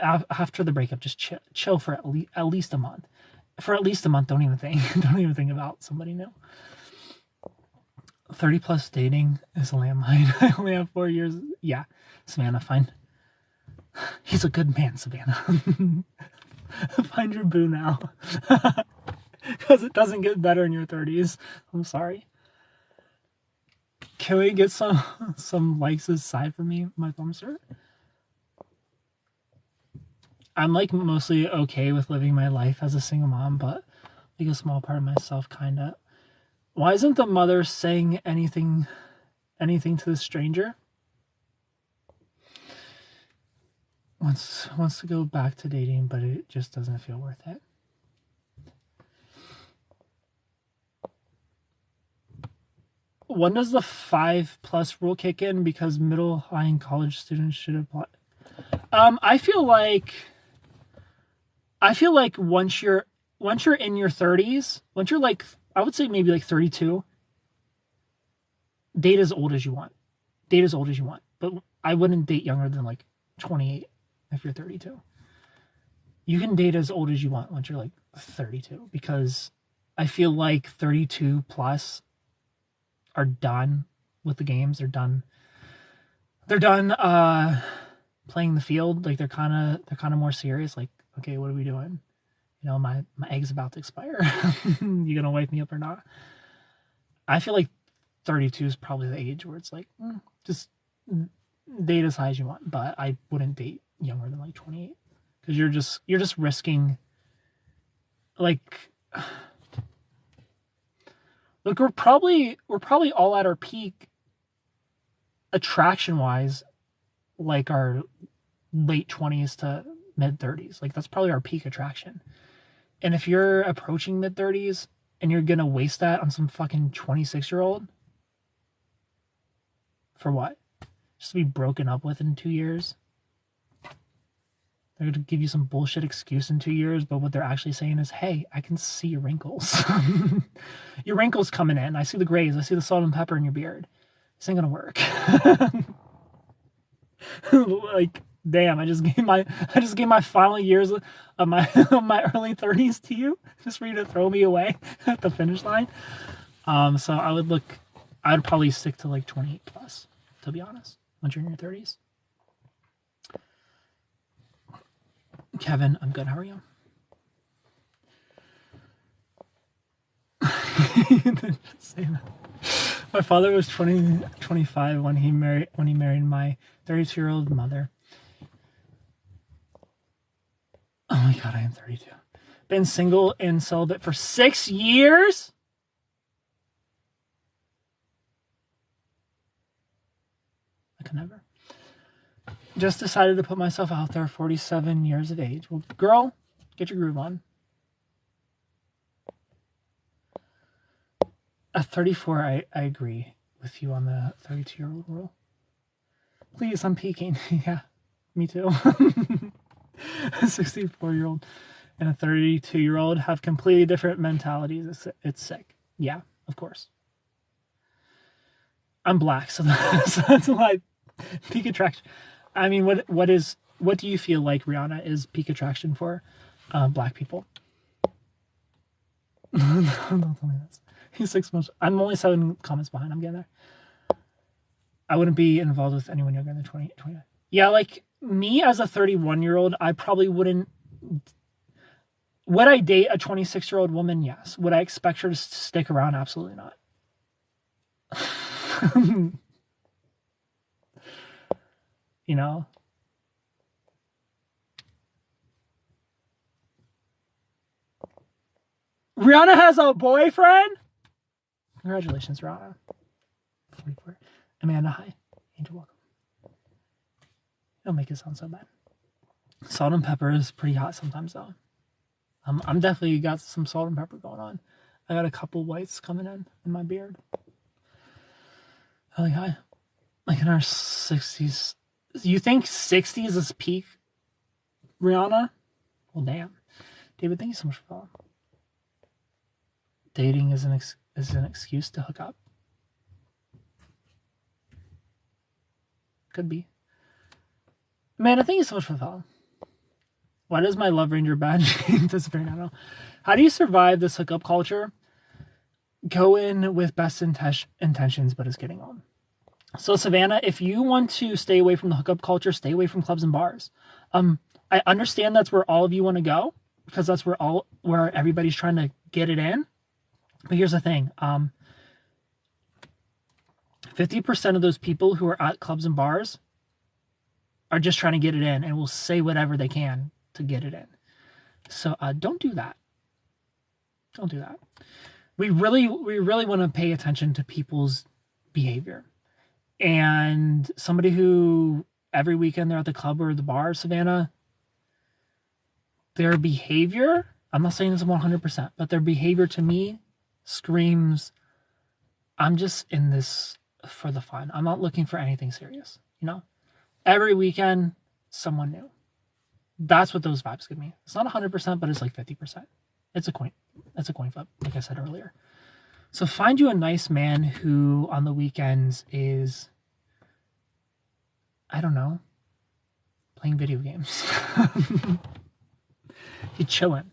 after the breakup, just chill for at least a month. For at least a month, don't even think about somebody new. 30 plus dating is a landmine. I only have 4 years. Yeah, Savannah, fine. He's a good man, Savannah. Find your boo now. Because it doesn't get better in your 30s. I'm sorry. Can we get some likes aside from me, my thumbs hurt? I'm like mostly okay with living my life as a single mom, but like a small part of myself kind of. Why isn't the mother saying anything to the stranger? Wants to go back to dating, but it just doesn't feel worth it. When does the 5+ rule kick in? Because middle, high, and college students should apply. I feel like once you're in your 30s, once you're like, I would say maybe like 32. Date as old as you want. Date as old as you want. But I wouldn't date younger than like 28 if you're 32. You can date as old as you want once you're like 32, because I feel like 32 plus are done with the games. They're done playing the field. Like they're kind of more serious. Like, okay, what are we doing? You know, my egg's about to expire. You gonna wake me up or not? I feel like 32 is probably the age where it's like, just date as high as you want, but I wouldn't date younger than like 28, because you're just risking, like, look, we're probably all at our peak attraction wise, like our late 20s to mid 30s. Like that's probably our peak attraction. And if you're approaching mid 30s and you're gonna waste that on some fucking 26-year-old, for what? Just to be broken up with in 2 years? They're gonna give you some bullshit excuse in 2 years, but what they're actually saying is, hey, I can see your wrinkles. Your wrinkles coming in. I see the grays. I see the salt and pepper in your beard. This ain't gonna work. Like, damn, I just gave my final years of my early 30s to you, just for you to throw me away at the finish line. So I'd probably stick to like 28 plus, to be honest, once you're in your 30s. Kevin, I'm good. How are you? My father was 25 when he married my 32-year-old mother. Oh my god, I am 32. Been single and celibate for 6 years? I could never. Just decided to put myself out there, 47 years of age. Well, girl, get your groove on. At 34, I agree with you on the 32-year-old rule. Please, I'm peaking. Yeah, me too. A 64-year-old and a 32-year-old have completely different mentalities. It's sick. Yeah, of course. I'm black, so that's why peak attraction. I mean, what do you feel like, Rihanna, is peak attraction for black people? Don't tell me this. He's 6 months. I'm only 7 comments behind. I'm getting there. I wouldn't be involved with anyone younger than 29. Yeah, like me as a 31-year-old, I probably wouldn't. Would I date a 26-year-old woman? Yes. Would I expect her to stick around? Absolutely not. You know? Rihanna has a boyfriend? Congratulations, Rihanna. 44. Amanda, hi. Angel, welcome. Don't make it sound so bad. Salt and pepper is pretty hot sometimes, though. I'm definitely got some salt and pepper going on. I got a couple whites coming in my beard. Oh, hi. Like in our 60s. You think 60s is peak, Rihanna? Well, damn. David, thank you so much for following. Dating is an excuse to hook up. Could be. Man, thank you so much for the follow. Why does my Love Ranger badge disappear now? How do you survive this hookup culture? Go in with best intentions, but it's getting on. So, Savannah, if you want to stay away from the hookup culture, stay away from clubs and bars. I understand that's where all of you want to go, because that's where everybody's trying to get it in. But here's the thing. 50% of those people who are at clubs and bars are just trying to get it in and will say whatever they can to get it in. So don't do that. Don't do that. We really want to pay attention to people's behavior. And somebody who every weekend they're at the club or the bar, Savannah, their behavior, I'm not saying this 100%, but their behavior to me screams, I'm just in this for the fun. I'm not looking for anything serious, you know? Every weekend, someone new. That's what those vibes give me. It's not 100%, but it's like 50%. It's a coin flip, like I said earlier. So find you a nice man who on the weekends is, I don't know, playing video games. He's chilling.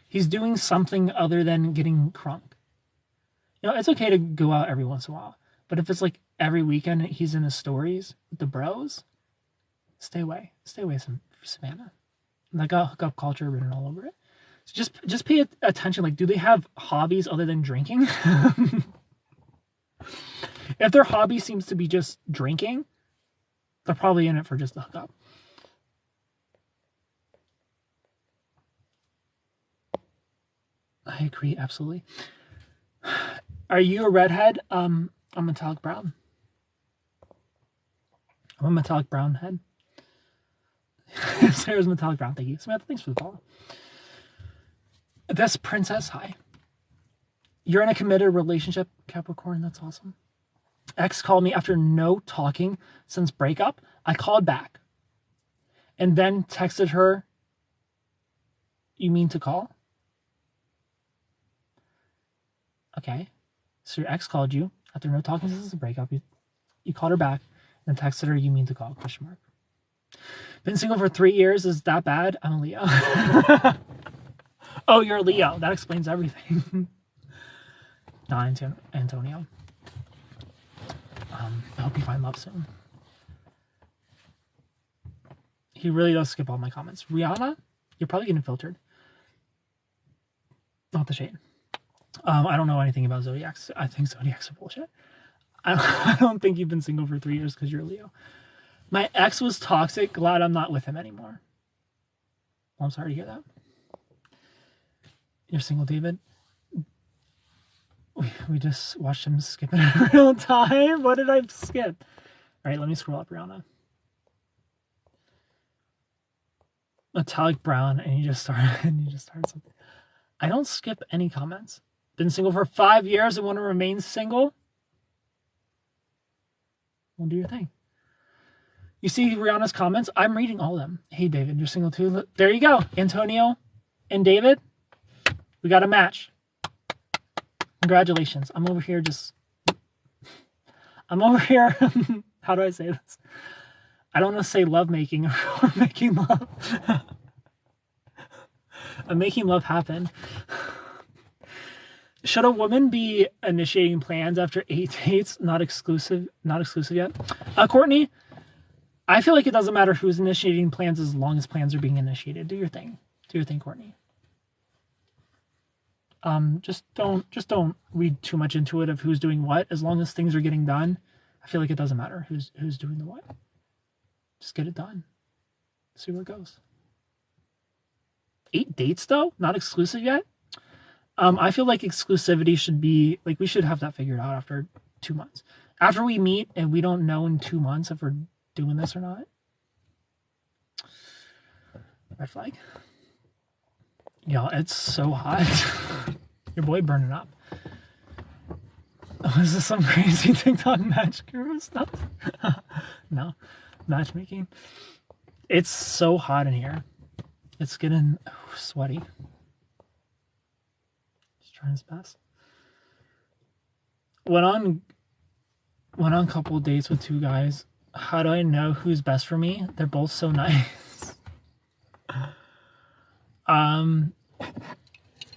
He's doing something other than getting crunk. You know, it's okay to go out every once in a while, but if it's like every weekend he's in his stories with the bros, stay away. Stay away from Savannah. Like got hookup culture written all over it. So just pay attention. Like, do they have hobbies other than drinking? If their hobby seems to be just drinking, they're probably in it for just the hookup. I agree, absolutely. Are you a redhead? I'm metallic brown. I'm a metallic brown head. Sarah's metallic brown. Thank you, Samantha. Thanks for the follow. This princess, hi. You're in a committed relationship, Capricorn. That's awesome. Ex called me after no talking since breakup. I called back and then texted her. You mean to call? Okay. So your ex called you after no talking since the breakup. You called her back and then texted her. You mean to call? Question mark. Been single for 3 years. Is that bad? I'm a Leo. Oh, you're a Leo. That explains everything. Not Antonio. I hope you find love soon. He really does skip all my comments. Rihanna, you're probably getting filtered. Not the shade. I don't know anything about Zodiacs. I think Zodiacs are bullshit. I don't think you've been single for 3 years because you're a Leo. My ex was toxic. Glad I'm not with him anymore. Well, I'm sorry to hear that. You're single, David? We just watched him skip it in real time. What did I skip? All right, let me scroll up, Rihanna. Metallic brown, and you just started something. I don't skip any comments. Been single for 5 years and want to remain single? Well, do your thing. You see Rihanna's comments? I'm reading all of them. Hey, David, you're single too? There you go. Antonio and David, we got a match. Congratulations. I'm over here. How do I say this? I don't want to say love making or making love. I'm making love happen. Should a woman be initiating plans after 8 dates? Not exclusive yet. Courtney, I feel like it doesn't matter who's initiating plans as long as plans are being initiated. Do your thing. Do your thing, Courtney. Just don't read too much into it of who's doing what. As long as things are getting done, I feel like it doesn't matter who's doing the what. Just get it done. See where it goes. 8 dates though? Not exclusive yet? I feel like exclusivity should be, like, we should have that figured out after 2 months. After we meet and we don't know in 2 months if we're doing this or not. Red flag. Y'all, it's so hot. Your boy burning up. Oh, is this some crazy TikTok match guru stuff? No, matchmaking. It's so hot in here. It's getting sweaty. Just trying his best. Went on a couple of dates with 2 guys. How do I know who's best for me? They're both so nice.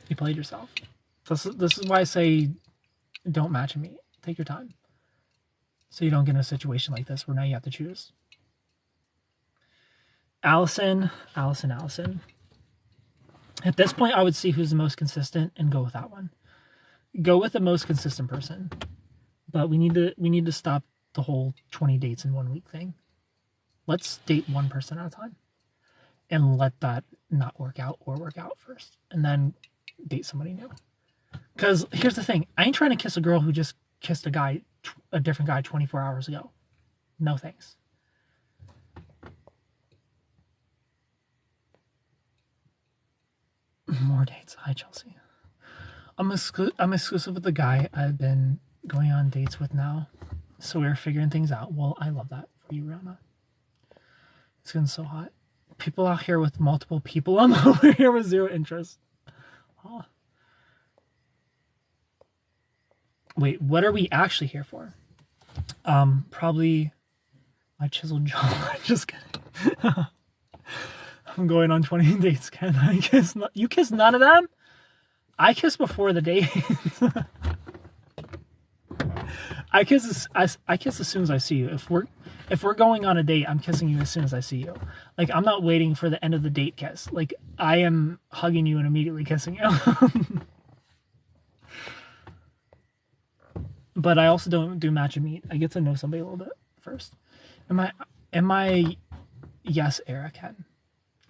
You played yourself. This is why I say don't match me. Take your time. So you don't get in a situation like this where now you have to choose. Allison. At this point, I would see who's the most consistent and go with that one. Go with the most consistent person. But we need to stop the whole 20 dates in 1 week thing. Let's date one person at a time. And let that not work out or work out first. And then date somebody new. Because here's the thing. I ain't trying to kiss a girl who just kissed a different guy 24 hours ago. No thanks. More dates. Hi, Chelsea. I'm exclusive with the guy I've been going on dates with now. So we're figuring things out. Well, I love that for you, Rihanna. It's getting so hot. People out here with multiple people. I'm over here with 0 interest. Oh. Wait, what are we actually here for? Probably my chiseled jaw. Just kidding. I'm going on 20 dates. Can I kiss? You kiss none of them? I kiss before the date. I kiss as soon as I see you. If we're going on a date, I'm kissing you as soon as I see you. Like, I'm not waiting for the end of the date kiss. Like, I am hugging you and immediately kissing you. But I also don't do match and meet. I get to know somebody a little bit first. Am I yes, Era Ken?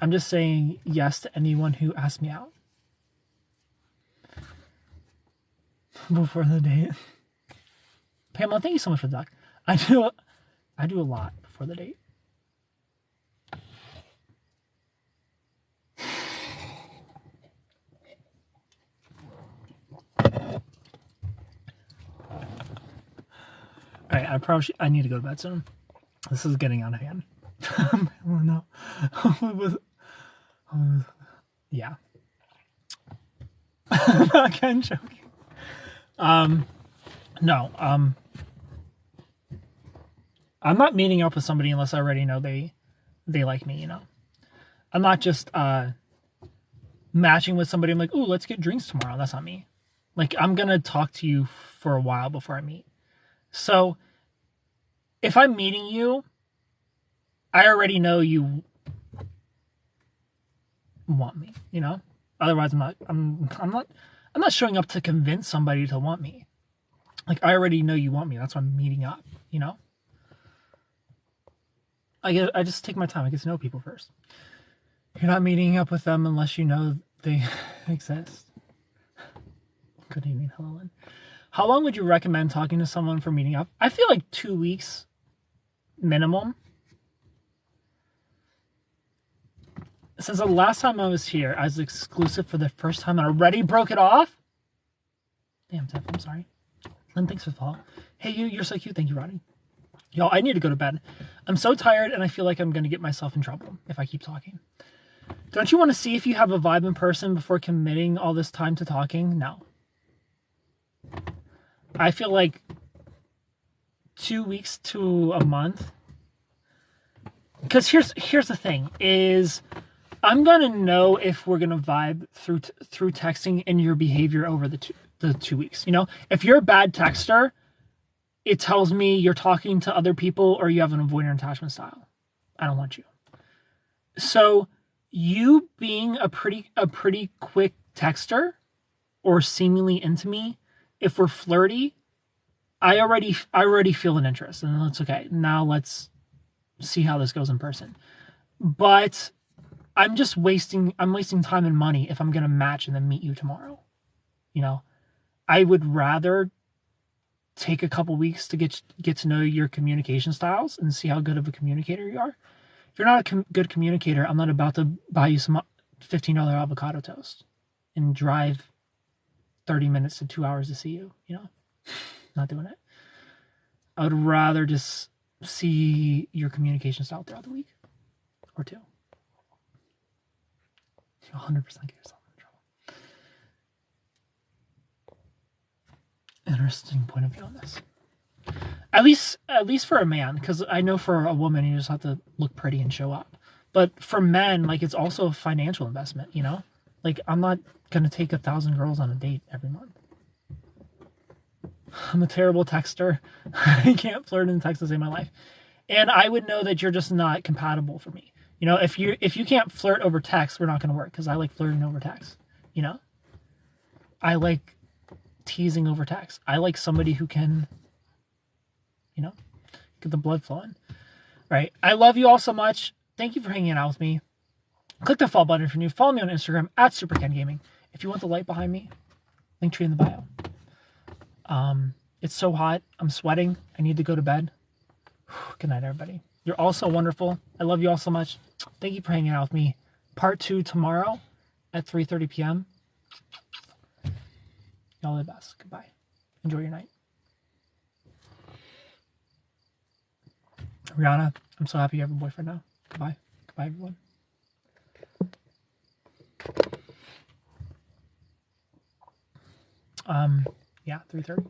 I'm just saying yes to anyone who asks me out before the date. Pamela, thank you so much for the doc. I do a lot before the date. All right, I need to go to bed soon. This is getting out of hand. Oh no. Yeah. I'm not kind of joking. No. I'm not meeting up with somebody unless I already know they like me, you know. I'm not just matching with somebody. I'm like, ooh, let's get drinks tomorrow. That's not me. Like, I'm gonna talk to you for a while before I meet. So if I'm meeting you, I already know you want me, you know? Otherwise I'm not showing up to convince somebody to want me. Like, I already know you want me. That's why I'm meeting up, you know? I just take my time. I get to know people first. You're not meeting up with them unless you know they exist. Good evening, hello, Lynn. How long would you recommend talking to someone for meeting up? I feel like 2 weeks minimum. Since the last time I was here, I was exclusive for the first time and already broke it off? Damn, Tiff, I'm sorry. Lynn, thanks for the follow. Hey, you're so cute. Thank you, Roddy. Yo, I need to go to bed. I'm so tired and I feel like I'm going to get myself in trouble if I keep talking. Don't you want to see if you have a vibe in person before committing all this time to talking? No. I feel like 2 weeks to a month. Because here's the thing, is I'm going to know if we're going to vibe through texting and your behavior over the 2 weeks. You know, if you're a bad texter, it tells me you're talking to other people or you have an avoidant attachment style. I don't want you. So you being a pretty quick texter or seemingly into me, if we're flirty, I already feel an interest, and that's okay. Now let's see how this goes in person. But I'm wasting time and money if I'm gonna match and then meet you tomorrow. You know, I would rather take a couple weeks to get to know your communication styles and see how good of a communicator you are. If you're not a good communicator, I'm not about to buy you some $15 avocado toast and drive 30 minutes to 2 hours to see you. You know, not doing it. I would rather just see your communication style throughout the week or two. You 100% get yourself in trouble. Interesting point of view on this. At least for a man, because I know for a woman you just have to look pretty and show up. But for men, like, it's also a financial investment, you know? Like, I'm not gonna take 1,000 girls on a date every month. I'm a terrible texter. I can't flirt and text to save my life. And I would know that you're just not compatible for me. You know, if you can't flirt over text, we're not gonna work, because I like flirting over text, you know? I like teasing over text. I like somebody who can, you know, get the blood flowing. Right. I love you all so much. Thank you for hanging out with me. Click the follow button if you're new. Follow me on Instagram at SuperKenGaming. If you want the light behind me, link tree in the bio. It's so hot. I'm sweating. I need to go to bed. Good night, everybody. You're all so wonderful. I love you all so much. Thank you for hanging out with me. Part 2 tomorrow at 3:30 p.m. Y'all are the best. Goodbye. Enjoy your night. Rihanna, I'm so happy you have a boyfriend now. Goodbye. Goodbye, everyone. Yeah, 3:30.